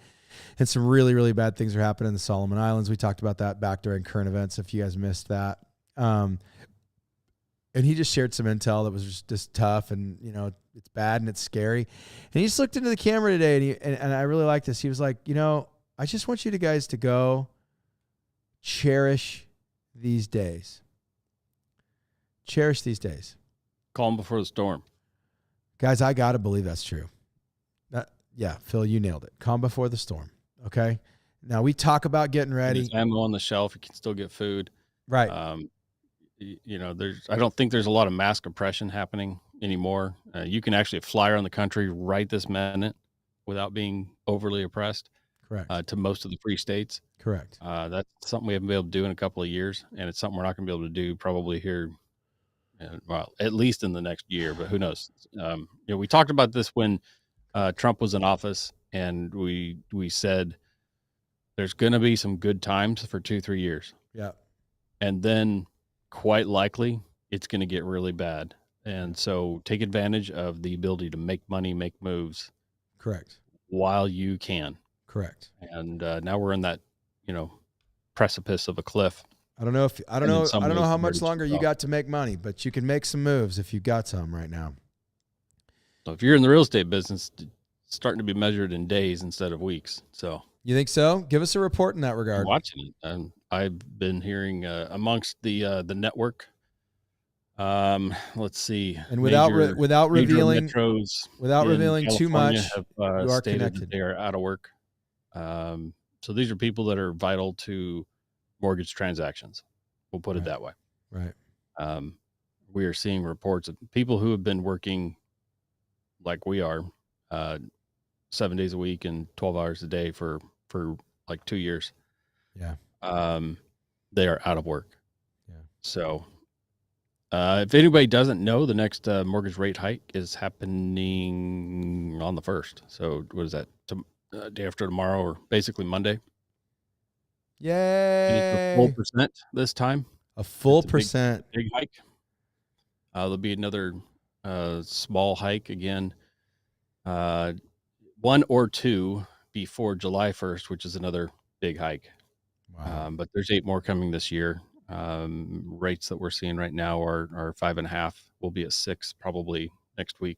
and some really, really bad things are happening in the Solomon Islands. We talked about that back during current events, if you guys missed that. And he just shared some intel that was just tough, and it's bad and it's scary. And he just looked into the camera today, and I really like this. He was like, I just want you guys to go cherish these days. Cherish these days. Calm before the storm. Guys, I got to believe that's true. Yeah, Phil, you nailed it. Calm before the storm. Okay. Now we talk about getting ready. There's ammo on the shelf. You can still get food. Right. I don't think there's a lot of mass compression happening anymore. You can actually fly around the country right this minute without being overly oppressed. Correct. To most of the free states. Correct. That's something we haven't been able to do in a couple of years, and it's something we're not going to be able to do probably here, at least in the next year, but who knows? We talked about this when Trump was in office, and we said there's going to be some good times for 2-3 years. Yeah. And then quite likely it's going to get really bad. And so take advantage of the ability to make money, make moves. Correct. While you can. Correct. And now we're in that, precipice of a cliff. I don't know how much longer you got to make money, but you can make some moves if you got some right now. So if you're in the real estate business, it's starting to be measured in days instead of weeks. So you think so? Give us a report in that regard. I'm watching it, and I've been hearing amongst the network. Let's see. And without revealing metros revealing too much, have, you are connected. that they are out of work. So these are people that are vital to mortgage transactions. We'll put it that way. Right. We are seeing reports of people who have been working like we are, 7 days a week and 12 hours a day for like 2 years. Yeah. They are out of work. Yeah. So, if anybody doesn't know, the next mortgage rate hike is happening on the 1st. So what is that? Day after tomorrow, or basically Monday. Yay! A full percent this time. A full percent. Big hike. There'll be another small hike again. 1 or 2 before July 1st, which is another big hike. Wow. But there's 8 more coming this year. Rates that we're seeing right now are 5.5. We'll be at 6 probably next week.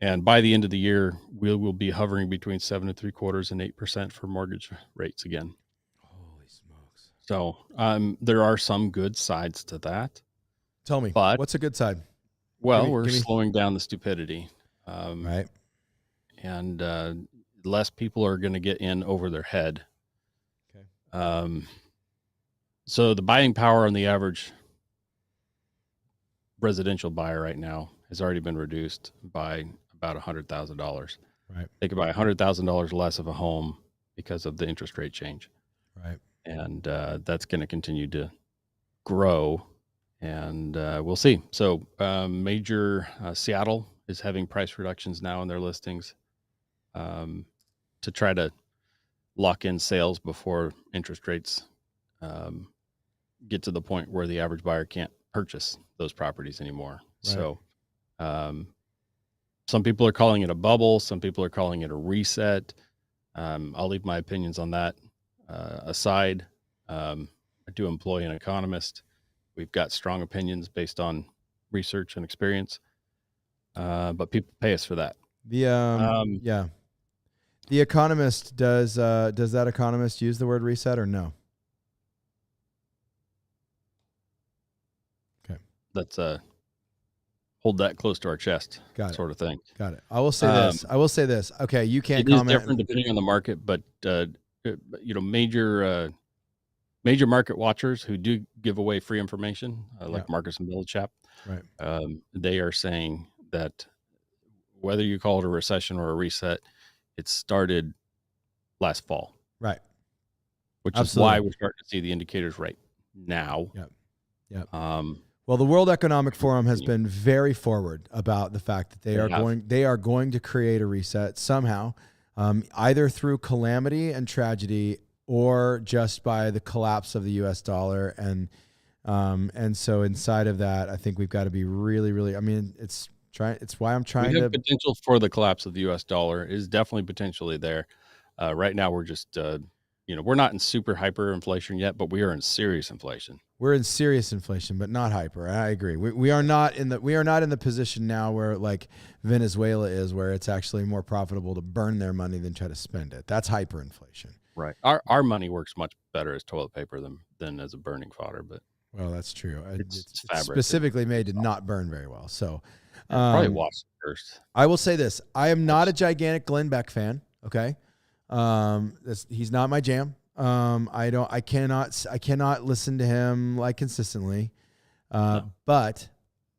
And by the end of the year, we will be hovering between 7.75% and 8% for mortgage rates again. Holy smokes! So there are some good sides to that. Tell me, but what's a good side? Well, we're slowing down the stupidity. Right. And less people are going to get in over their head. Okay. So the buying power on the average residential buyer right now has already been reduced by about $100,000. Right. They could buy $100,000 less of a home because of the interest rate change. Right. And that's going to continue to grow and we'll see. So major Seattle is having price reductions now in their listings to try to lock in sales before interest rates get to the point where the average buyer can't purchase those properties anymore. Right. So some people are calling it a bubble. Some people are calling it a reset. I'll leave my opinions on that aside. I do employ an economist. We've got strong opinions based on research and experience, but people pay us for that. The Economist, does that Economist use the word reset or no? Okay. That's hold that close to our chest. Got it. Sort of thing. Got it. I will say this. Okay, you can't It is comment. different depending on the market, but major market watchers who do give away free information, like Marcus and Millichap, Right. They are saying that whether you call it a recession or a reset, it started last fall. Right. Which Absolutely. is why we're starting to see the indicators right now. Yep. Well, the World Economic Forum has been very forward about the fact that they are going to create a reset somehow, either through calamity and tragedy or just by the collapse of the U.S. dollar. And so inside of that, I think we've got to be really, really, I mean, it's why I'm trying to. Potential for the collapse of the U.S. dollar is definitely potentially there. Right now, we're just, we're not in super hyperinflation yet, but we are in serious inflation. We're in serious inflation, but not hyper. I agree. We are not in the position now where like Venezuela is, where it's actually more profitable to burn their money than try to spend it. That's hyperinflation. Right. Our money works much better as toilet paper than as a burning fodder. But well, that's true. It's fabric. Specifically made to not burn very well. So probably wash first. I will say this: I am not a gigantic Glenn Beck fan. Okay, he's not my jam. I cannot listen to him like consistently. No. But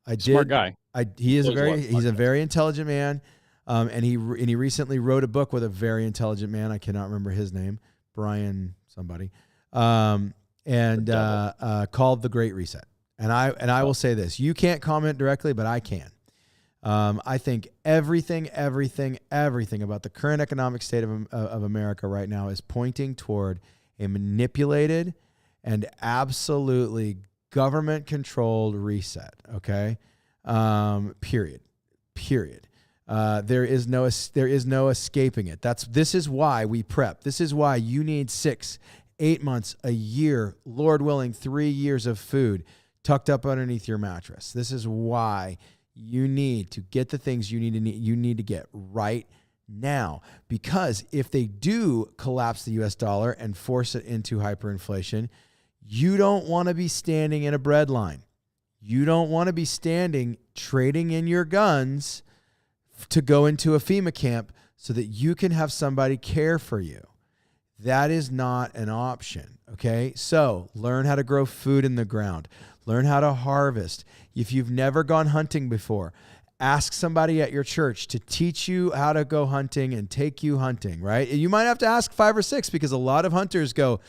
I did. Smart guy. He's a very intelligent man. And he recently wrote a book with a very intelligent man. I cannot remember his name, Brian somebody. Called The Great Reset. And I will say this: you can't comment directly, but I can. I think everything about the current economic state of America right now is pointing toward a manipulated and absolutely government-controlled reset. Okay, period. There is no escaping it. This is why we prep. This is why you need 6-8 months, a year, Lord willing, 3 years of food tucked up underneath your mattress. This is why you need to get the things you need to get right now. Because if they do collapse the US dollar and force it into hyperinflation, you don't want to be standing in a bread line. You don't want to be trading in your guns to go into a FEMA camp so that you can have somebody care for you. That is not an option, okay? So learn how to grow food in the ground. Learn how to harvest. If you've never gone hunting before, ask somebody at your church to teach you how to go hunting and take you hunting, right? You might have to ask 5 or 6 because a lot of hunters go,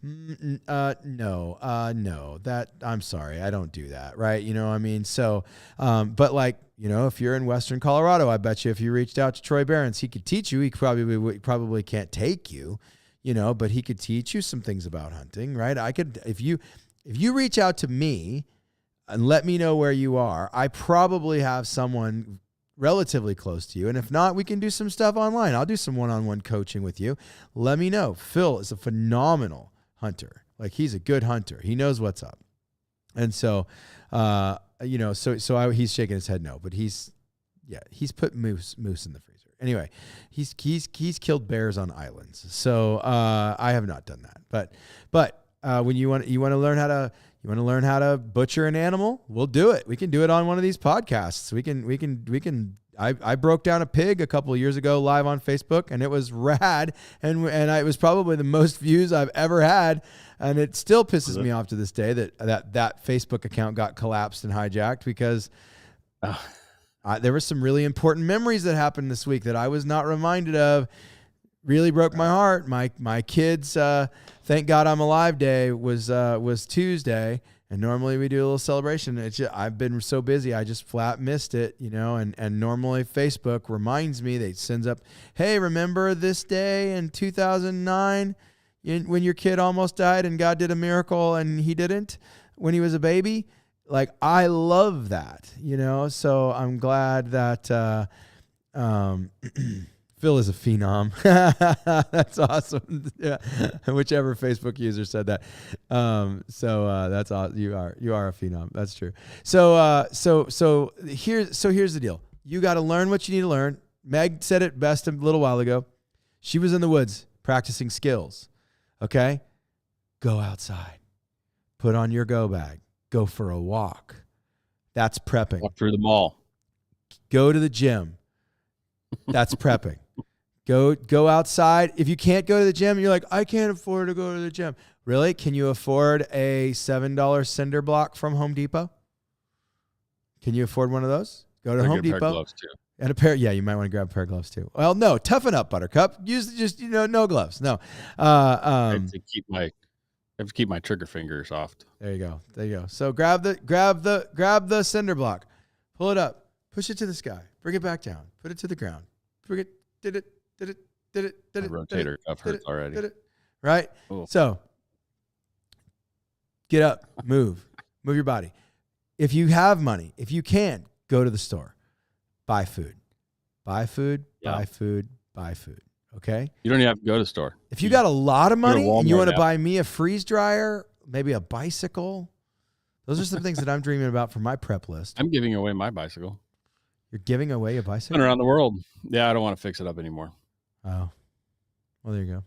no, I'm sorry, I don't do that, right? You know what I mean? So, but like, if you're in Western Colorado, I bet you if you reached out to Troy Behrens, he could teach you. He probably can't take you, but he could teach you some things about hunting, right? I could, if you reach out to me and let me know where you are, I probably have someone relatively close to you. And if not, we can do some stuff online. I'll do some one-on-one coaching with you. Let me know. Phil is a phenomenal hunter. Like, he's a good hunter. He knows what's up. And so, he's shaking his head no, but he's put moose in the freezer. Anyway, he's killed bears on islands. So, I have not done that, but when you want to learn how to butcher an animal, we'll do it. We can do it on one of these podcasts. We can. I broke down a pig a couple of years ago live on Facebook, and it was rad. And it was probably the most views I've ever had. And it still pisses me off to this day that Facebook account got collapsed and hijacked because there were some really important memories that happened this week that I was not reminded of. Really broke my heart. My kids, thank God I'm alive day was Tuesday, And normally we do a little celebration. I've been so busy, I just flat missed it, and normally Facebook reminds me, they sends up, hey, remember this day in 2009 when your kid almost died and God did a miracle and he didn't when he was a baby? Like, I love that, so I'm glad that Phil is a phenom. That's awesome. Yeah. Whichever Facebook user said that. That's awesome. You are a phenom. That's true. So here's the deal. You got to learn what you need to learn. Meg said it best a little while ago. She was in the woods practicing skills. Okay? Go outside. Put on your go bag. Go for a walk. That's prepping. Walk through the mall. Go to the gym. That's prepping. Go outside. If you can't go to the gym, you're like, I can't afford to go to the gym. Really? Can you afford a $7 cinder block from Home Depot? Can you afford one of those? Go to Home Depot. A pair of gloves too. And a pair, yeah, you might want to grab a pair of gloves too. Well, no, toughen up, Buttercup. Use just no gloves. No. I have to keep my trigger fingers soft. There you go. So grab the cinder block, pull it up, push it to the sky, bring it back down, put it to the ground. Did it. My rotator cuff hurts already. Right? Cool. So get up, move your body. If you have money, if you can, go to the store, buy food. Okay? You don't even have to go to the store. If you got a lot of money and you want to app. buy me a freeze dryer, maybe a bicycle, those are some things that I'm dreaming about for my prep list. I'm giving away my bicycle. You're giving away a bicycle? Went around the world. Yeah, I don't want to fix it up anymore. Oh, well, there you go.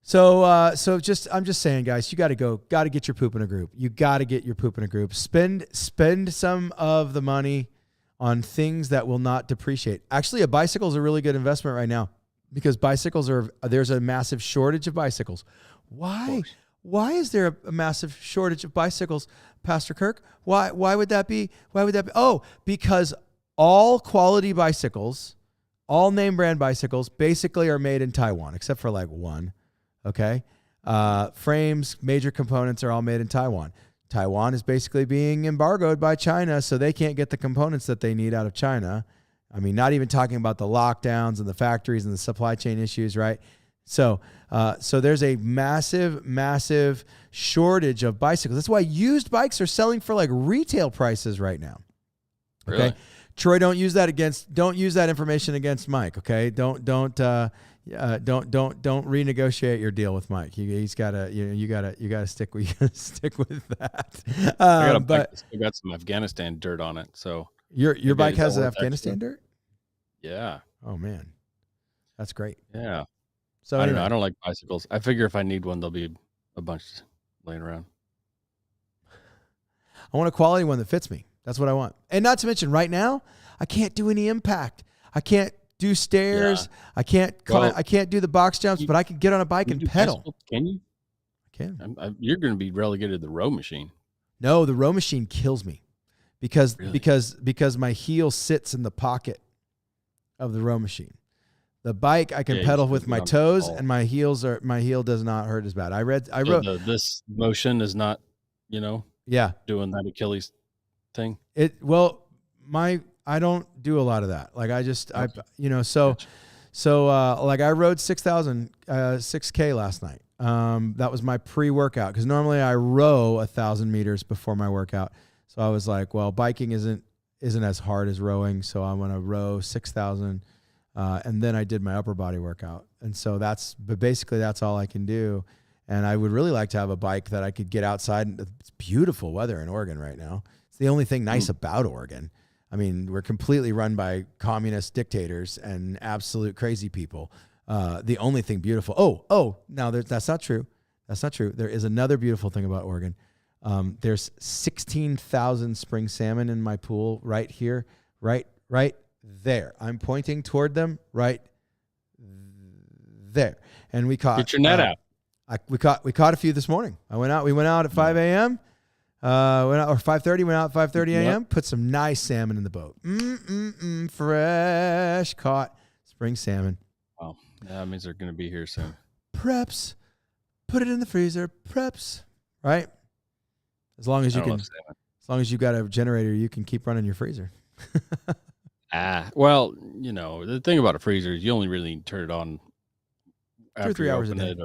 So I'm just saying, guys, you got to get your poop in a group. You got to get your poop in a group. Spend some of the money on things that will not depreciate. Actually, a bicycle is a really good investment right now because there's a massive shortage of bicycles. Why? Why is there a massive shortage of bicycles, Pastor Kirk? Why would that be? Oh, because all quality bicycles, all name brand bicycles basically are made in Taiwan, except for like one. Okay. Frames, major components are all made in Taiwan. Taiwan is basically being embargoed by China, so they can't get the components that they need out of China. I mean, not even talking about the lockdowns and the factories and the supply chain issues, right? So there's a massive shortage of bicycles. That's why used bikes are selling for like retail prices right now. Okay. Really? Troy, don't use that information against Mike. Okay. Don't renegotiate your deal with Mike. He's gotta, you gotta stick with that. I got some Afghanistan dirt on it. So your bike has Afghanistan dirt? Yeah. Oh man. That's great. Yeah. So I don't know. I don't like bicycles. I figure if I need one, there'll be a bunch laying around. I want a quality one that fits me. That's what I want. And not to mention right now, I can't do any impact. I can't do stairs. Yeah. I can't do the box jumps, but I can get on a bike and pedal. Bicycle? Can you? I can. You're going to be relegated to the row machine. No, the row machine kills me because Really? because my heel sits in the pocket of the row machine. The bike I can pedal with my toes, and my heel does not hurt as bad. I wrote this motion is not, doing that Achilles thing. I don't do a lot of that. Like I rode 6K last night. That was my pre-workout because normally I row 1,000 meters before my workout. So I was like, well, biking isn't as hard as rowing, so I'm gonna row 6,000. And then I did my upper body workout. And so that's all I can do. And I would really like to have a bike that I could get outside. It's beautiful weather in Oregon right now. It's the only thing nice about Oregon. I mean, we're completely run by communist dictators and absolute crazy people. The only thing beautiful. That's not true. That's not true. There is another beautiful thing about Oregon. There's 16,000 spring salmon in my pool right here, right there. I'm pointing toward them right there. And we caught. Get your net out. We caught a few this morning. We went out at 5 a.m. Went out or 5:30. Went out at 5:30 a.m. Put some nice salmon in the boat. Fresh caught spring salmon. Wow, that means they're going to be here soon. Preps. Put it in the freezer. Preps. Right. As long as I you don't can, love salmon. as long as you got a generator, you can keep running your freezer. Well, the thing about a freezer is you only really need to turn it on 2 or after 3 you hours a open day. it,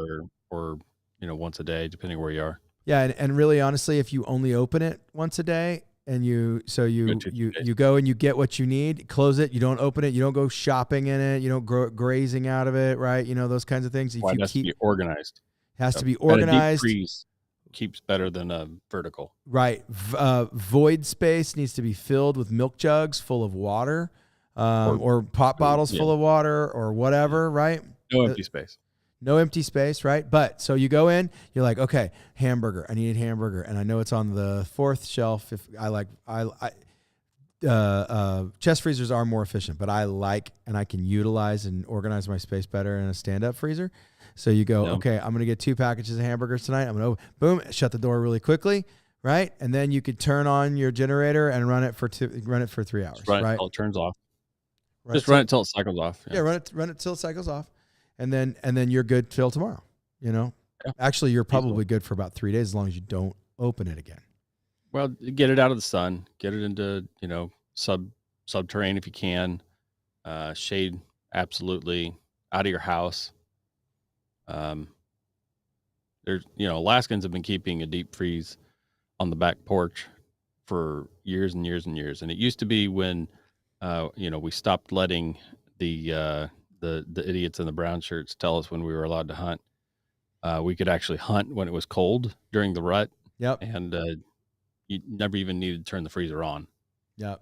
or once a day, depending where you are. Yeah, and really honestly, if you only open it once a day and you Go 2 days. you go and you get what you need, close it, you don't open it, you don't go shopping in it, you don't go grazing out of it, right? Those kinds of things. If Why you it has to keep be organized. has to Yep. be And a deep organized, freeze keeps better than a vertical. right? Void space needs to be filled with milk jugs full of water, or pop bottles Yeah. full of water or whatever, right? No empty space. No empty space, right? But so you go in, you're like, okay, hamburger. I need a hamburger, and I know it's on the 4th shelf. If chest freezers are more efficient, but I like and I can utilize and organize my space better in a stand-up freezer. So you go, okay, I'm gonna get 2 packages of hamburgers tonight. I'm gonna boom, shut the door really quickly, right? And then you could turn on your generator and run it for 3 hours, Run it right? until it turns off. Right. Just run it till it cycles off. Yeah, run it till it cycles off, and then you're good till tomorrow. Yeah. Actually, you're probably good for about 3 days as long as you don't open it again. Well, get it out of the sun. Get it into subterranean if you can. Shade absolutely out of your house. There's Alaskans have been keeping a deep freeze on the back porch for years and years and years, and it used to be when we stopped letting the idiots in the brown shirts tell us when we were allowed to hunt. We could actually hunt when it was cold during the rut. Yep. And you never even needed to turn the freezer on. Yep.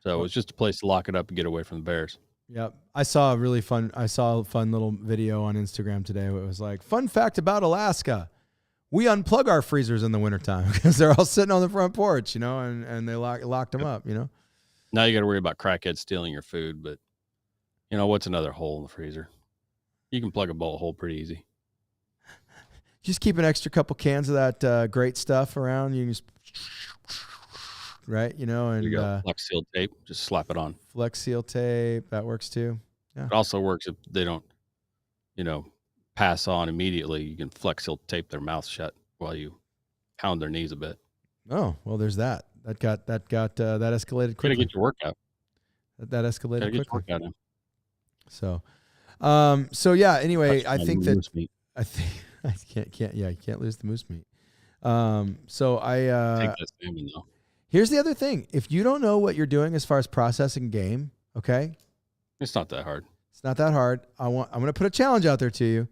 So it was just a place to lock it up and get away from the bears. Yep. I saw a fun little video on Instagram today where it was like, fun fact about Alaska. We unplug our freezers in the wintertime because they're all sitting on the front porch, and they locked them up, Now you got to worry about crackheads stealing your food, but what's another hole in the freezer? You can plug a bullet hole pretty easy. Just keep an extra couple cans of that great stuff around. You can just, right, and There you go. Flex seal tape, just slap it on. Flex seal tape, that works too. Yeah. It also works if they don't, pass on immediately. You can flex seal tape their mouth shut while you pound their knees a bit. Oh, well, there's that. That escalated quickly. Gotta get your workout. That escalated quickly. Get your workout in. So yeah. Anyway, I think you can't lose the moose meat. So I take that salmon though. Here's the other thing: if you don't know what you're doing as far as processing game, okay, it's not that hard. It's not that hard. I'm going to put a challenge out there to you.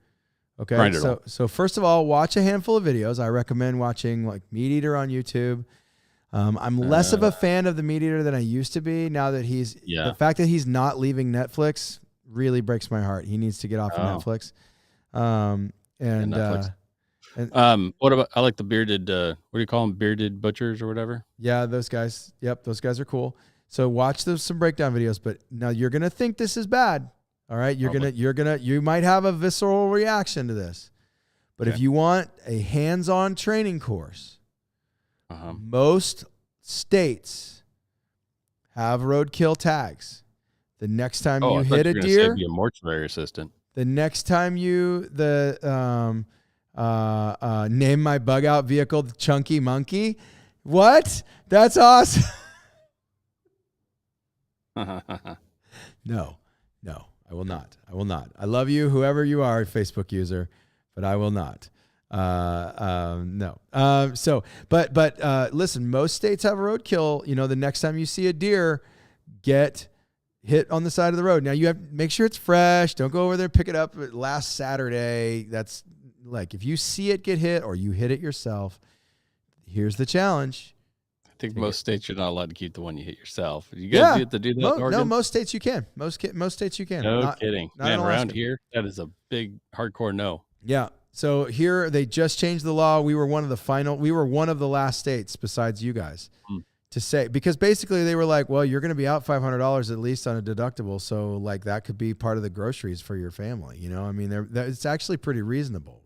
Okay. So first of all, watch a handful of videos. I recommend watching like Meat Eater on YouTube. I'm less of a fan of the Meat Eater than I used to be. Now that the fact that he's not leaving Netflix really breaks my heart. He needs to get off of Netflix. What about, I like the bearded, what do you call them? Bearded butchers or whatever. Yeah. Those guys. Yep. Those guys are cool. So watch some breakdown videos, but now you're going to think this is bad. All right. You might have a visceral reaction to this, but if you want a hands-on training course, most states have roadkill tags. The next time you hit a deer, be a mortuary assistant. The next time name my bug out vehicle the Chunky Monkey. What? That's awesome. No, I will not. I love you, whoever you are, Facebook user, but I will not. No. Listen, most states have a roadkill. The next time you see a deer get hit on the side of the road. Now you have make sure it's fresh. Don't go over there, pick it up last Saturday. That's like, if you see it get hit or you hit it yourself, here's the challenge. I think most states you're not allowed to keep the one you hit yourself. You guys get to do that in Oregon? No, most states you can. Most states you can. No kidding. Man, around here, that is a big hardcore no. Yeah. So here they just changed the law. We were one of the last states besides you guys to say, because basically they were like, well, you're going to be out $500 at least on a deductible. So like that could be part of the groceries for your family. I mean, it's actually pretty reasonable,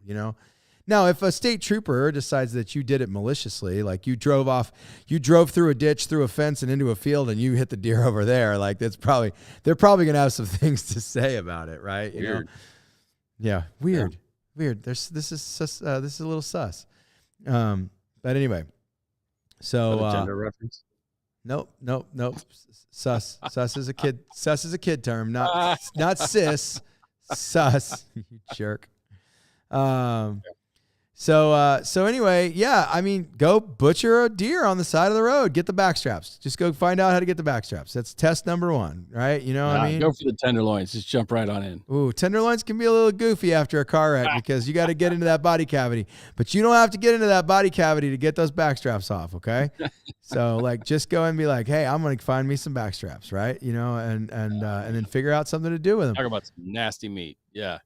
Now, if a state trooper decides that you did it maliciously, like you drove through a ditch, through a fence and into a field and you hit the deer over there, like they're probably going to have some things to say about it. Right. Weird. Yeah. Weird. This is a little sus. But anyway, So Is that a gender reference? nope. Sus is a kid. Sus is a kid term, Ah. not sis. Sus, you jerk. So anyway, yeah, I mean, go butcher a deer on the side of the road. Get the back straps. Just go find out how to get the back straps. That's test number 1, right? You know what I mean? Go for the tenderloins. Just jump right on in. Ooh, tenderloins can be a little goofy after a car wreck because you got to get into that body cavity. But you don't have to get into that body cavity to get those back straps off, okay? So like, just go and be like, hey, I'm gonna find me some back straps, right? You know, and then figure out something to do with them. Talk about some nasty meat. Yeah.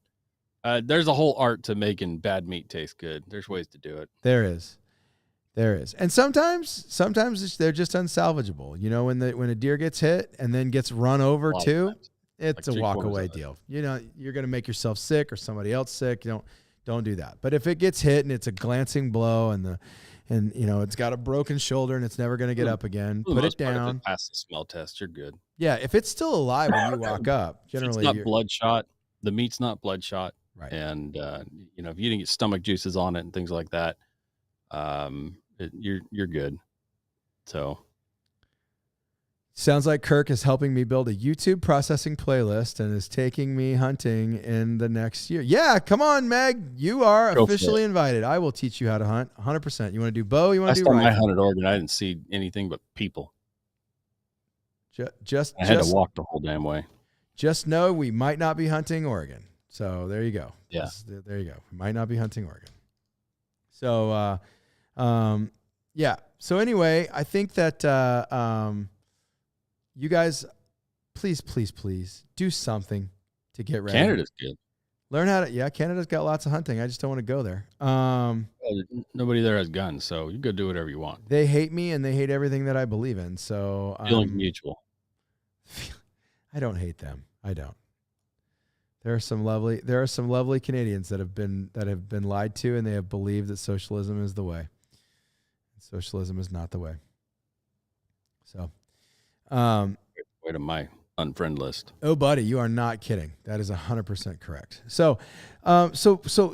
There's a whole art to making bad meat taste good. There's ways to do it. There is. And sometimes they're just unsalvageable. You know, when a deer gets hit and then gets run over too, it's like a walk away deal. You know, you're going to make yourself sick or somebody else sick. You don't do that. But if it gets hit and it's a glancing blow and you know, it's got a broken shoulder and it's never going to get up again, put it down. Pass the smell test. You're good. Yeah. If it's still alive when you walk up, generally it's not bloodshot. The meat's not bloodshot. Right. And, you know, if you didn't get stomach juices on it and things like that, you're good. So. Sounds like Kirk is helping me build a YouTube processing playlist and is taking me hunting in the next year. Yeah, come on, Meg. You are officially invited. I will teach you how to hunt 100%. You want to do bow? You want to do rifle? Last time I hunted Oregon, I didn't see anything but people. I had to walk the whole damn way. Just know we might not be hunting Oregon. So there you go. Yeah. There you go. We might not be hunting Oregon. So, yeah. So anyway, I think that you guys, please do something to get ready. Canada's good. Learn how to. Yeah, Canada's got lots of hunting. I just don't want to go there. Nobody there has guns, so you go do whatever you want. They hate me and they hate everything that I believe in. So feeling mutual. I don't hate them. I don't. There are some lovely Canadians that have been lied to, and they have believed that socialism is the way. Socialism is not the way. So, wait to my unfriend list. Oh, buddy, you are not kidding. That is 100% correct. So,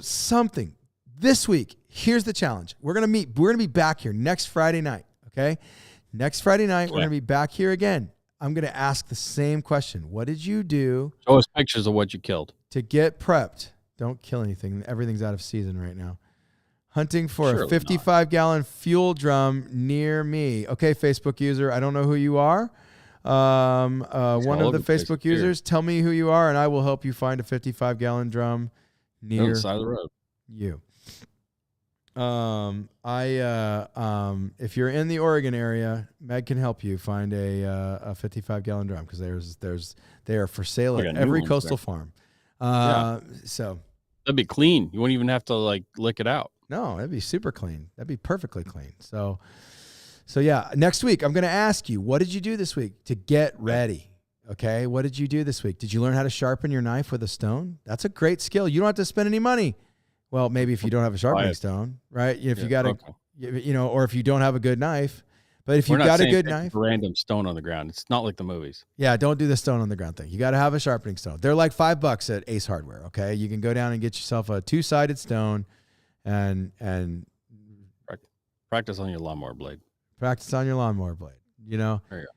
something this week. Here's the challenge. We're gonna meet. We're gonna be back here next Friday night. Okay, next Friday night we're gonna be back here again. I'm going to ask the same question. What did you do? Show us pictures of what you killed. To get prepped. Don't kill anything. Everything's out of season right now. Hunting for a 55-gallon fuel drum near me. Okay, Facebook user, I don't know who you are. One of the Facebook users, tell me who you are, and I will help you find a 55-gallon drum near on the side of the road. You. If you're in the Oregon area, Meg can help you find a 55-gallon drum because they are for sale at every coastal farm. So that'd be clean. You wouldn't even have to like lick it out. No, that'd be super clean. That'd be perfectly clean. So yeah, next week I'm going to ask you, what did you do this week to get ready? Okay, what did you do this week? Did you learn how to sharpen your knife with a stone? That's a great skill. You don't have to spend any money. Well, maybe if you don't have a sharpening stone, right? If you got or if you don't have a good knife, but if you've got a good knife, random stone on the ground. It's not like the movies. Yeah, don't do the stone on the ground thing. You got to have a sharpening stone. They're like $5 at Ace Hardware. Okay, you can go down and get yourself a 2-sided stone, and practice on your lawnmower blade. Practice on your lawnmower blade. You know, there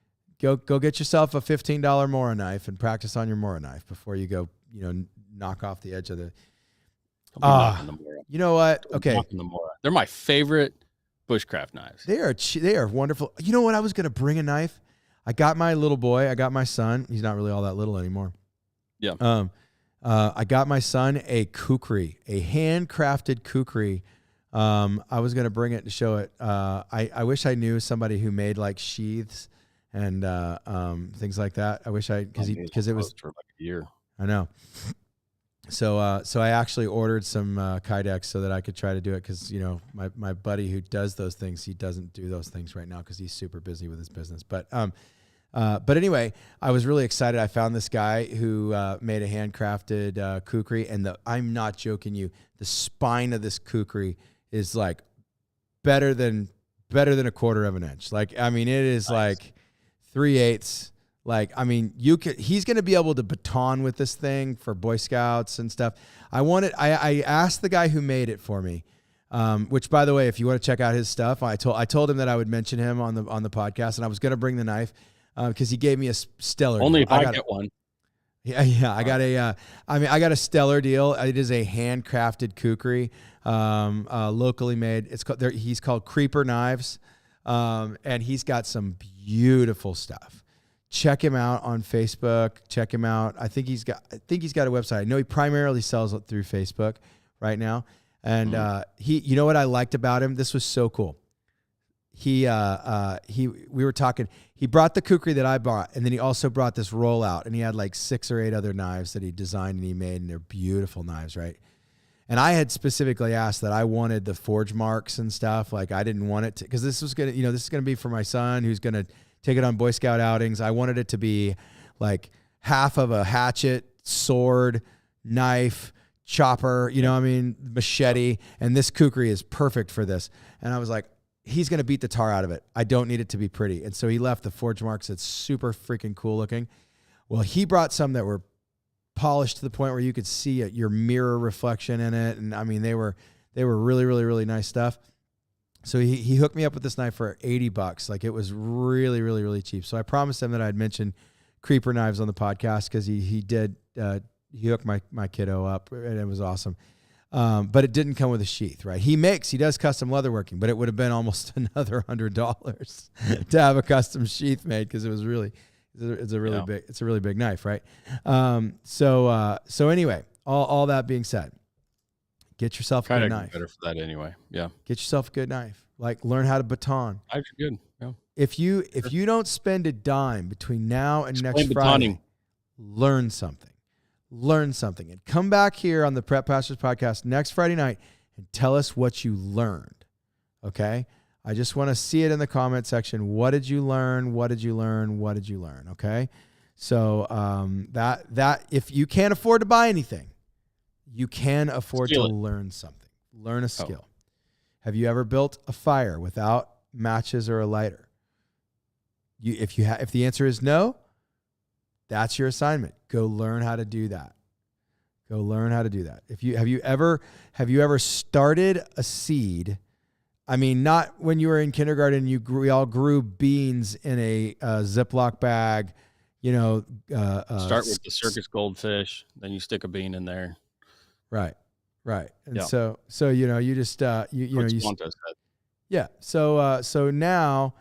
you go get yourself a $15 Mora knife and practice on your Mora knife before you go. Knock off the edge of the. You know what? Okay. They're my favorite bushcraft knives. They are wonderful. You know what? I was going to bring a knife. I got my little boy. I got my son. He's not really all that little anymore. Yeah. I got my son a kukri, a handcrafted kukri. I was going to bring it to show it. I wish I knew somebody who made like sheaths and things like that. I wish because it was for like a year. I know. So I actually ordered some Kydex so that I could try to do it because, my buddy who does those things, he doesn't do those things right now because he's super busy with his business. But anyway, I was really excited. I found this guy who made a handcrafted kukri, and I'm not joking you, the spine of this kukri is like better than a quarter of an inch. Like, I mean, it is nice. Like 3/8. Like, I mean, he's going to be able to baton with this thing for Boy Scouts and stuff. I asked the guy who made it for me, Which, by the way, if you want to check out his stuff, I told him that I would mention him on the podcast, and I was going to bring the knife because he gave me a stellar. Only deal. if I get one. Yeah. I got I got a stellar deal. It is a handcrafted kukri, locally made. He's called Creeper Knives, and he's got some beautiful stuff. Check him out on Facebook. Check him out. I think he's got a website. I know he primarily sells it through Facebook right now. And you know what I liked about him? This was so cool. We were talking. He brought the kukri that I bought, and then he also brought this rollout, and he had like 6 or 8 other knives that he designed and he made, and they're beautiful knives, right? And I had specifically asked that I wanted the forge marks and stuff. Like I didn't want it to, because this is gonna be for my son who's gonna take it on Boy Scout outings. I wanted it to be like half of a hatchet, sword, knife, chopper, machete, and this kukri is perfect for this. And I was like, he's going to beat the tar out of it. I don't need it to be pretty. And so he left the forge marks. It's super freaking cool looking. Well, he brought some that were polished to the point where you could see your mirror reflection in it. And I mean, they were really, really, really nice stuff. So he hooked me up with this knife for $80. Like it was really, really, really cheap. So I promised him that I'd mention Creeper Knives on the podcast because he did, he hooked my kiddo up, and it was awesome. But it didn't come with a sheath, right? He does custom leatherworking, but it would have been almost another $100 to have a custom sheath made because it's a really big knife, right? So anyway, all that being said, get yourself a good knife. Better for that anyway. Yeah. Get yourself a good knife. Like learn how to baton. Knives are good. Yeah. If you don't spend a dime between now and next Friday, learn something. And come back here on the Prep Pastors podcast next Friday night and tell us what you learned. Okay? I just want to see it in the comment section. What did you learn? What did you learn? What did you learn? Okay? So that if you can't afford to buy anything, you can afford to learn something. Learn a skill. Have you ever built a fire without matches or a lighter? If the answer is no, that's your assignment. Go learn how to do that. Have you ever started a seed? I mean, not when you were in kindergarten. We all grew beans in a Ziploc bag. Start with the circus goldfish, then you stick a bean in there. Right. And so you just yeah. So now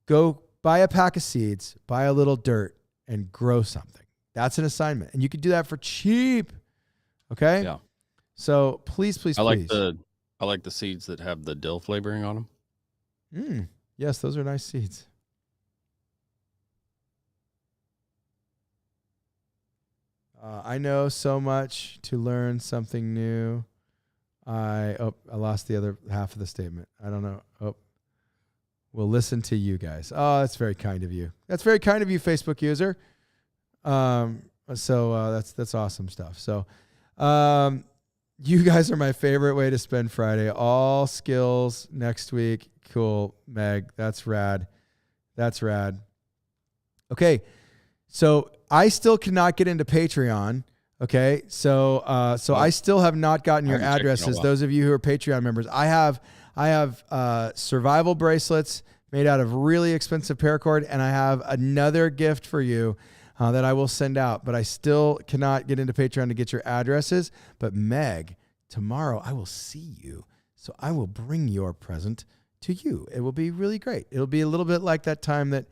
go buy a pack of seeds, buy a little dirt, and grow something. That's an assignment. And you can do that for cheap. Okay? Yeah. So please. I like the seeds that have the dill flavoring on them. Yes, those are nice seeds. I know so much to learn something new. I lost the other half of the statement. I don't know. We'll listen to you guys. Oh, that's very kind of you. That's very kind of you, Facebook user. So that's awesome stuff. So, you guys are my favorite way to spend Friday. All skills next week. Cool, Meg. That's rad. Okay. So I still cannot get into Patreon. Okay. So I still have not gotten your addresses. Those of you who are Patreon members, I have survival bracelets made out of really expensive paracord, and I have another gift for you that I will send out, but I still cannot get into Patreon to get your addresses. But Meg, tomorrow I will see you, so I will bring your present to you. It will be really great. It'll be a little bit like that time that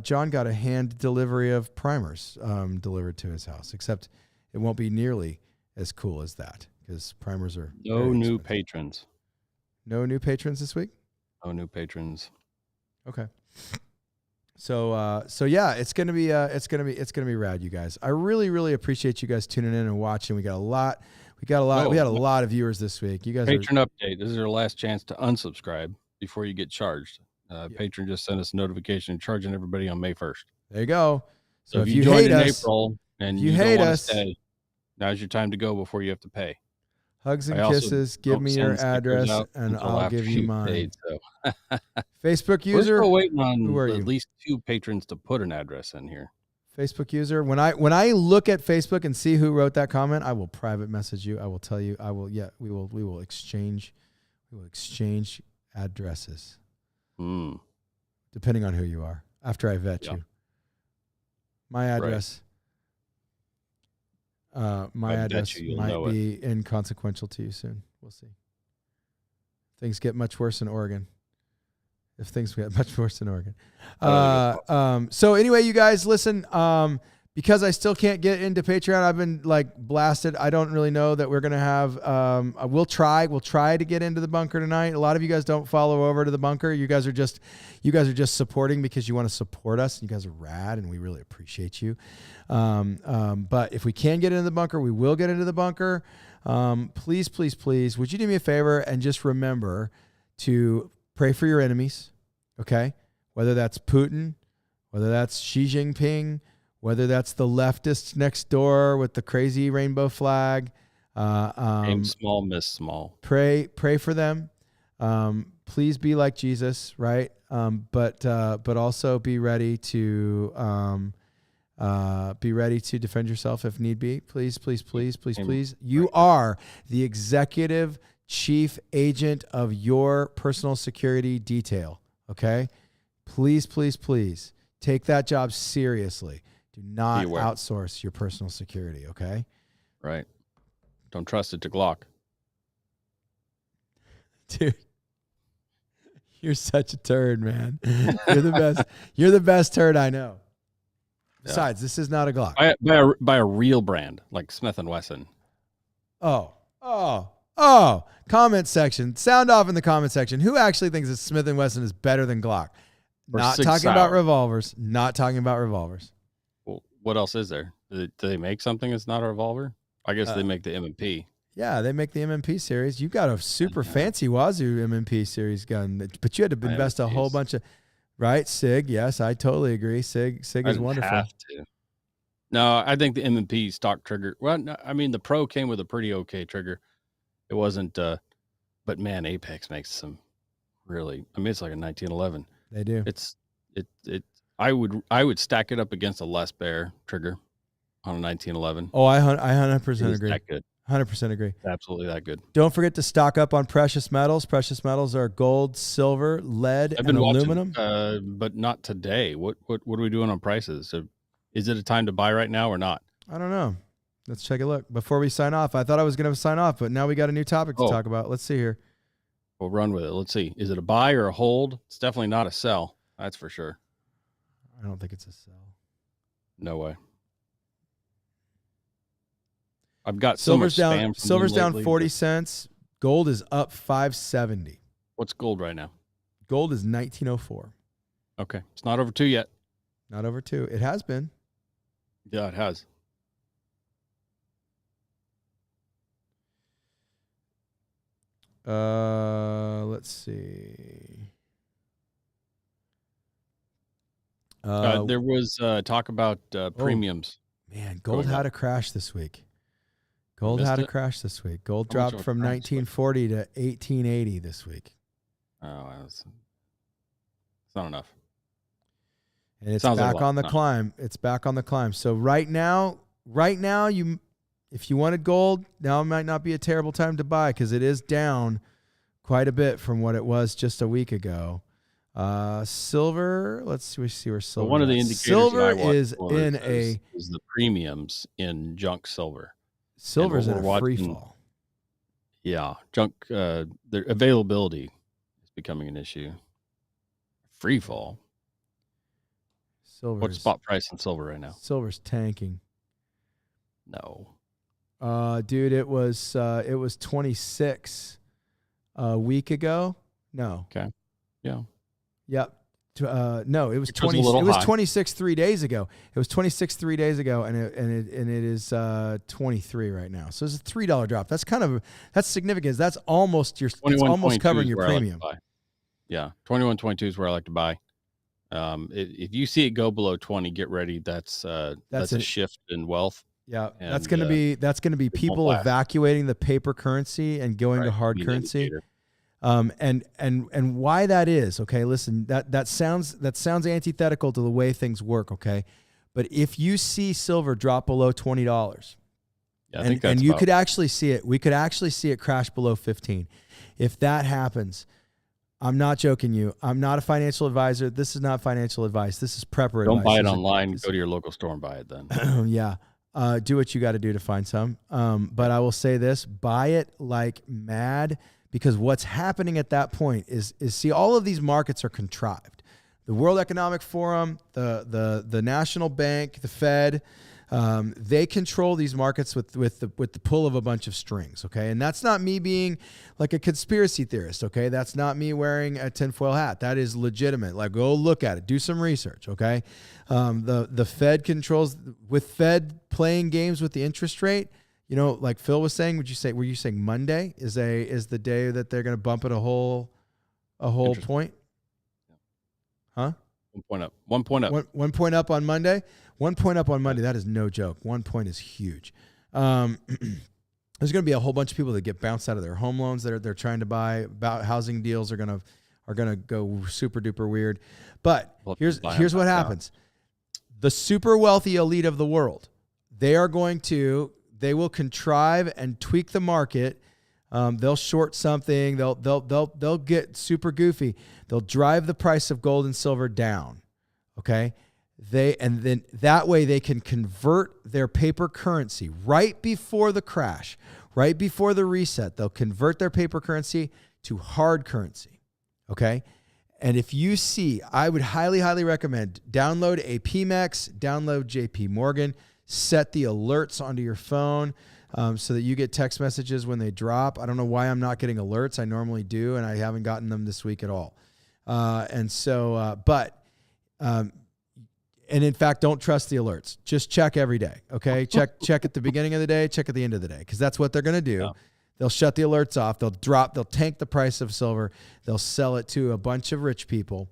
John got a hand delivery of primers delivered to his house, except it won't be nearly as cool as that because primers are no new patrons. No new patrons this week? No new patrons. Okay. So yeah, it's gonna be rad, you guys. I really, really appreciate you guys tuning in and watching. We had a lot of viewers this week. You guys patron update. This is your last chance to unsubscribe before you get charged. Patron just sent us a notification charging everybody on May 1st. There you go. So if you joined hate in us, April and you hate don't want to us, stay, now's your time to go before you have to pay. Hugs and kisses. Give me your address and I'll give you mine. Paid, so. Facebook user. We're still waiting on who are at you? least 2 patrons to put an address in here. Facebook user. When I look at Facebook and see who wrote that comment, I will private message you. I will tell you. I will. Yeah, we will exchange. We will exchange addresses, depending on who you are. After I vet you, my address. My address might be inconsequential to you soon. We'll see. Things get much worse in Oregon. If things get much worse in Oregon. So anyway, you guys listen, because I still can't get into Patreon. I've been like blasted. I don't really know that we're going to have, we'll try to get into the bunker tonight. A lot of you guys don't follow over to the bunker. You guys are just supporting because you want to support us. You guys are rad and we really appreciate you. But if we can get into the bunker, we will get into the bunker. Please, please, please, would you do me a favor and just remember to pray for your enemies, okay? Whether that's Putin, whether that's Xi Jinping, whether that's the leftists next door with the crazy rainbow flag. Aim small, miss small. Pray for them. Please be like Jesus, right? But also be ready to defend yourself if need be. Please, please, please, please, please. You are the executive chief agent of your personal security detail. Okay. Please, please, please take that job seriously. Do not outsource your personal security. Okay. Right. Don't trust it to Glock. Dude, you're such a turd, man. You're the best. You're the best turd I know. Besides, this is not a Glock. By a real brand like Smith & Wesson. Oh. Comment section. Sound off in the comment section. Who actually thinks that Smith & Wesson is better than Glock? Not talking about revolvers. Not talking about revolvers. Well, what else is there? Do they make something that's not a revolver? I guess they make the M&P. Yeah, they make the M&P series. You got a super fancy Wazoo M&P series gun, but you had to invest a whole bunch of... Right, SIG. Yes, I totally agree. SIG is wonderful. Have to. No, I think the M&P stock trigger. Well, no, I mean the Pro came with a pretty okay trigger. It wasn't, but man, Apex makes some really. I mean, it's like a 1911. They do. I would stack it up against a Les Bear trigger on a 1911. Oh, I 100% agree. That good. 100% agree. Absolutely that good. Don't forget to stock up on precious metals. Precious metals are gold, silver, lead, and aluminum. But not today. What are we doing on prices? So is it a time to buy right now or not? I don't know. Let's take a look. Before we sign off, I thought I was going to sign off, but now we got a new topic to talk about. Let's see here. We'll run with it. Let's see. Is it a buy or a hold? It's definitely not a sell. That's for sure. I don't think it's a sell. No way. I've got silver's down. Silver's down 40 cents. Gold is up 570. What's gold right now? Gold is 1904. Okay, it's not over 2 yet. Not over 2. It has been. Yeah, it has. Let's see. There was talk about premiums. Man, gold had a crash this week. Gold had a crash this week. Gold dropped from 1940 to 1880 this week. Oh, it's not enough. And it's back on the climb. It's back on the climb. So right now, if you wanted gold, now might not be a terrible time to buy because it is down quite a bit from what it was just a week ago. Silver, let's see where silver. One of the indicators silver is the premiums in junk silver. Silver's in a free fall. Yeah, junk. The availability is becoming an issue. Free fall. What's spot price on silver right now? Silver's tanking. No. Dude, it was 26 a week ago. No. Okay. Yeah. Yep. No, it was 20. It was 26 3 days ago. It was 26 3 days ago, and it is 23 right now. So it's a $3 drop. That's significant. That's almost it's almost covering your premium. Yeah, 21.22 is where I like to buy. If you see it go below 20, get ready. That's a shift in wealth. Yeah, and that's going to be people evacuating the paper currency and going to hard currency. And why that is, okay, listen, that sounds antithetical to the way things work, okay? But if you see silver drop below $20, Yeah, I think that's and you about, could actually see it, we could actually see it crash below 15. If that happens, I'm not joking you. I'm not a financial advisor. This is not financial advice. This is prepper advice. don't buy it These are- online. Go to your local store and buy it then. yeah. Do what you got to do to find some. But I will say this, buy it like mad, because what's happening at that point is see, all of these markets are contrived. The World Economic Forum, the National Bank, the Fed, they control these markets with the pull of a bunch of strings. Okay. And that's not me being like a conspiracy theorist. Okay. That's not me wearing a tinfoil hat. That is legitimate. Like, go look at it, do some research. Okay. The Fed controls, with Fed playing games with the interest rate, you know, like Phil was saying, were you saying Monday is the day that they're going to bump it a whole point? Huh? 1 point up. 1 point up. 1 point up on Monday. 1 point up on Monday. That is no joke. 1 point is huge. There's going to be a whole bunch of people that get bounced out of their home loans that they're trying to buy. About housing deals are going to go super duper weird. But here's what happens. The super wealthy elite of the world, they will contrive and tweak the market. They'll short something. They'll get super goofy. They'll drive the price of gold and silver down. Okay. And then that way they can convert their paper currency right before the crash, right before the reset. They'll convert their paper currency to hard currency. Okay. And if you see, I would highly, highly recommend download APMEX, download JP Morgan, set the alerts onto your phone so that you get text messages when they drop. I don't know why I'm not getting alerts. I normally do, and I haven't gotten them this week at all. And in fact, don't trust the alerts. Just check every day, okay? Check at the beginning of the day, check at the end of the day, because that's what they're going to do. Yeah. They'll shut the alerts off. They'll tank the price of silver. They'll sell it to a bunch of rich people.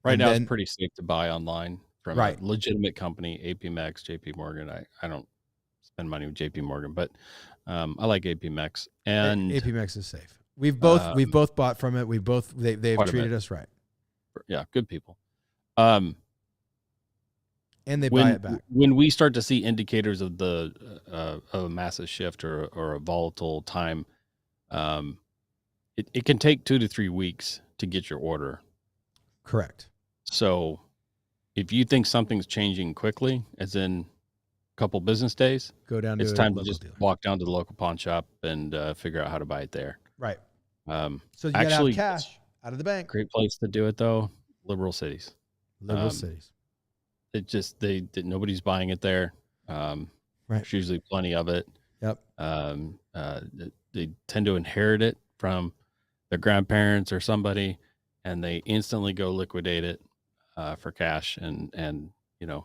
Right now, it's pretty safe to buy online from a legitimate company, APMEX, JP Morgan. I don't spend money with JP Morgan, but I like APMEX. And APMEX is safe. We've both bought from it. They've treated us right. Yeah, good people. And they buy it back. When we start to see indicators of of a massive shift or a volatile time, it can take 2 to 3 weeks to get your order. Correct. So if you think something's changing quickly, as in a couple business days, go down to it's time to just walk down to the local pawn shop and figure out how to buy it there. Right. So you gotta have cash out of the bank. Great place to do it though. Liberal cities. It just nobody's buying it there. Right. There's usually plenty of it. Yep. They tend to inherit it from their grandparents or somebody, and they instantly go liquidate it for cash and go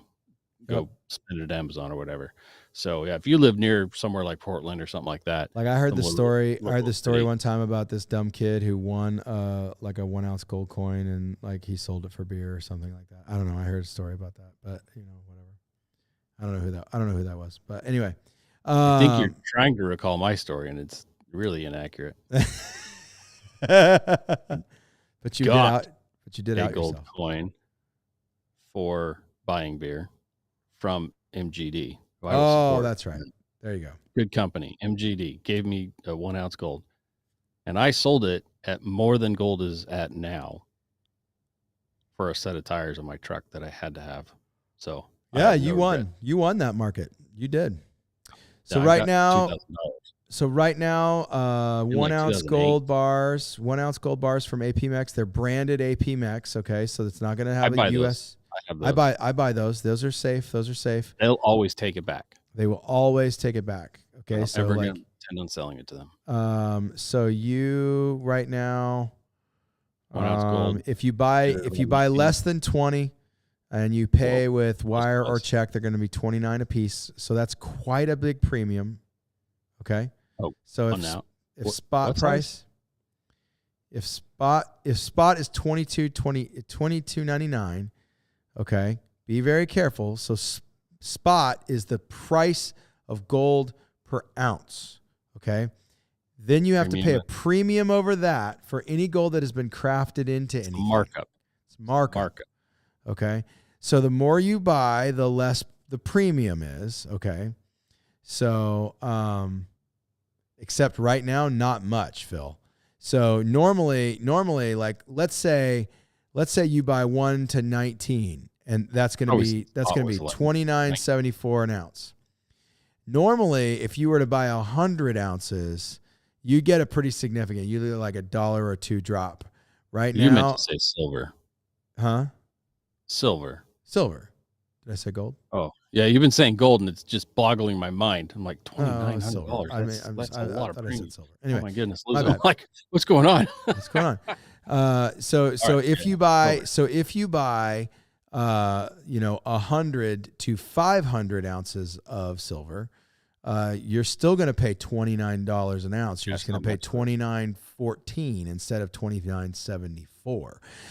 spend it at Amazon or whatever. So yeah, if you live near somewhere like Portland or something like that. Like I heard the story. I heard the story one time about this dumb kid who won like a 1 ounce gold coin, and like he sold it for beer or something like that. I don't know. I heard a story about that, but whatever. I don't know who that was. But anyway, I think you're trying to recall my story, and it's really inaccurate. But you did a out gold yourself. Coin for buying beer from MGD. Oh, that's right. There you go. Good company. MGD gave me a 1 ounce gold, and I sold it at more than gold is at now for a set of tires on my truck that I had to have. So yeah, you won. You won that market. You did. So right now, $1 ounce gold bars, 1 ounce gold bars from APMEX. They're branded APMEX. Okay, so it's not going to have a US. I buy those. Those are safe. They'll always take it back. They will always take it back. Okay, so never intend on selling it to them. So you right now, 1 ounce gold. if you buy less than 20, and you pay with wire or check, they're going to be $29 a piece. So that's quite a big premium. Okay. Oh, so if spot price, if spot is $22.99, okay, be very careful. So spot is the price of gold per ounce. Okay. Then you have to pay a premium over that for any gold that has been crafted into anything. Markup. It's markup. Okay. So the more you buy, the less the premium is. Okay. So, except right now, not much, Phil. So normally, like let's say you buy 1 to 19, and that's going to be $29.74 an ounce. Normally, if you were to buy 100 ounces, you get a pretty significant, you get like $1 or $2 drop. Right now, you meant to say silver, huh? Silver. Did I say gold? Oh, yeah. You've been saying gold, and it's just boggling my mind. I'm like silver. $2,900. That's a lot of premium. Silver. Anyway, oh my goodness, my I'm like, what's going on? What's going on? So if you buy, 100 to 500 ounces of silver, you're still going to pay $29 an ounce. You're just going to pay $29.14 instead of $29.74.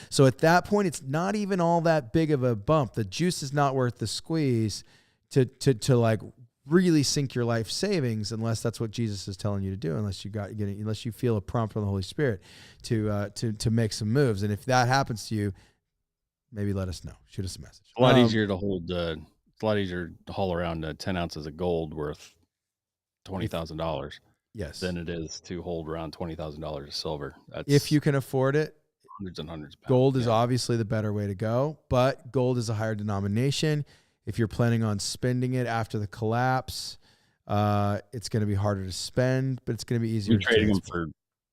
So at that point, it's not even all that big of a bump. The juice is not worth the squeeze to like really sink your life savings, unless that's what Jesus is telling you to do. Unless you feel a prompt from the Holy Spirit to make some moves. And if that happens to you, maybe let us know. Shoot us a message. It's a lot easier to hold. It's a lot easier to haul around 10 ounces of gold worth $20,000. Yes. Than it is to hold around $20,000 of silver. That's if you can afford it. Hundreds and hundreds of pounds. Gold is obviously the better way to go, but gold is a higher denomination. If you're planning on spending it after the collapse, it's going to be harder to spend, but it's going to be easier. You're trading them for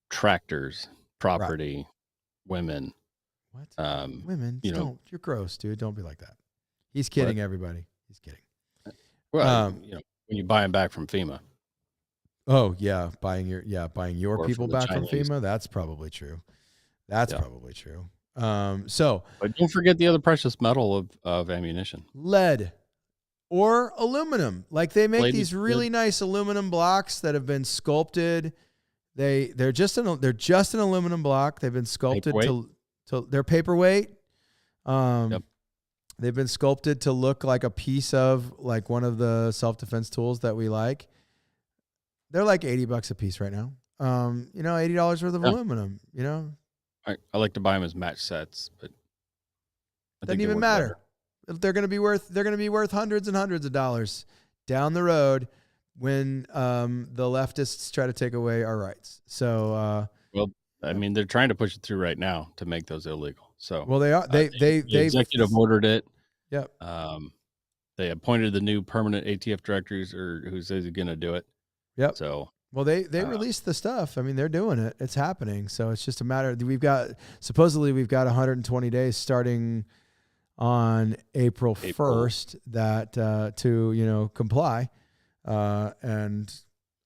tractors, property, women. What? Women? Don't. You're gross, dude. Don't be like that. He's kidding, everybody. He's kidding. Well, when you buy them back from FEMA. Oh yeah, buying your people back from FEMA. That's probably true. Probably true. But don't forget the other precious metal of ammunition. Lead or aluminum. Like they make these really nice aluminum blocks that have been sculpted. They're just an aluminum block. They've been sculpted to their paperweight. They've been sculpted to look like a piece of like one of the self-defense tools that we like. They're like $80 a piece right now. $80 worth of aluminum, I like to buy them as match sets, but doesn't even matter. They're going to be worth hundreds and hundreds of dollars down the road when the leftists try to take away our rights. So, they're trying to push it through right now to make those illegal. So, they are. The executive ordered it. Yep. They appointed the new permanent ATF directors, or who says he's going to do it. Yep. So. Well, they released the stuff. I mean, they're doing it. It's happening. So it's just a matter. Supposedly we've got 120 days starting on April 1st that to comply, and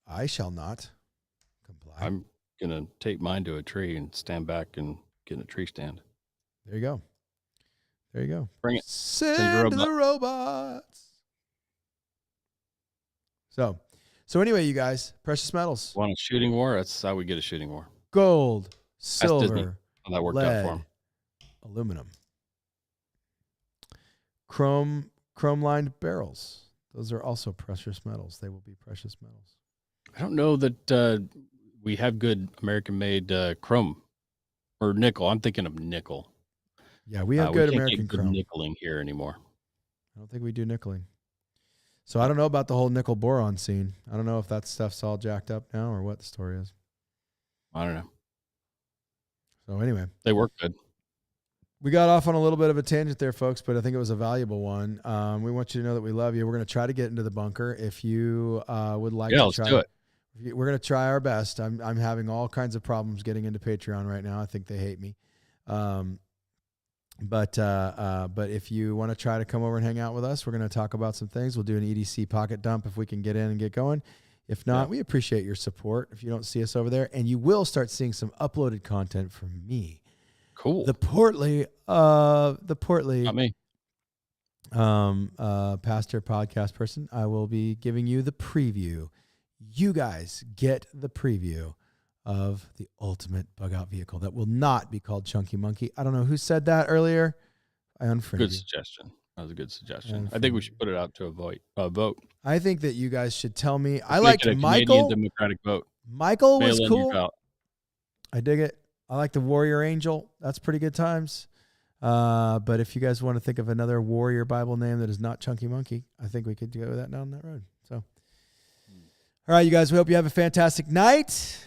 I shall not comply. I'm gonna take mine to a tree and stand back and get in a tree stand. There you go. Bring it. Send the robots. So anyway, you guys, precious metals. Want a shooting war? That's how we get a shooting war. Gold, silver, how that worked lead, out for them. Aluminum, chrome-lined barrels. Those are also precious metals. They will be precious metals. I don't know that we have good American-made chrome or nickel. I'm thinking of nickel. Yeah, we have good American chrome. Nickeling here anymore. I don't think we do nickeling. So I don't know about the whole nickel boron scene. I don't know if that stuff's all jacked up now or what the story is. I don't know. So anyway. They work good. We got off on a little bit of a tangent there, folks, but I think it was a valuable one. We want you to know that we love you. We're going to try to get into the bunker. If you would like to try. Let's do it. We're going to try our best. I'm having all kinds of problems getting into Patreon right now. I think they hate me. But if you want to try to come over and hang out with us, we're going to talk about some things. We'll do an EDC pocket dump if we can get in and get going. If not, we appreciate your support. If you don't see us over there, and you will start seeing some uploaded content from me. Cool. The portly, Not me. pastor podcast person. I will be giving you the preview. You guys get the preview of the ultimate bug out vehicle that will not be called Chunky Monkey. I don't know who said that earlier. I unfriended Good you. suggestion. That was a good suggestion. I think we should put it out to a vote. I think that you guys should tell me. Let's I liked make it a Michael. Canadian Democratic vote. Michael was Mail in cool. your ballot. I dig it. I like the Warrior Angel. That's pretty good times. But if you guys want to think of another warrior Bible name that is not Chunky Monkey, I think we could go down that road. So, all right, you guys, we hope you have a fantastic night.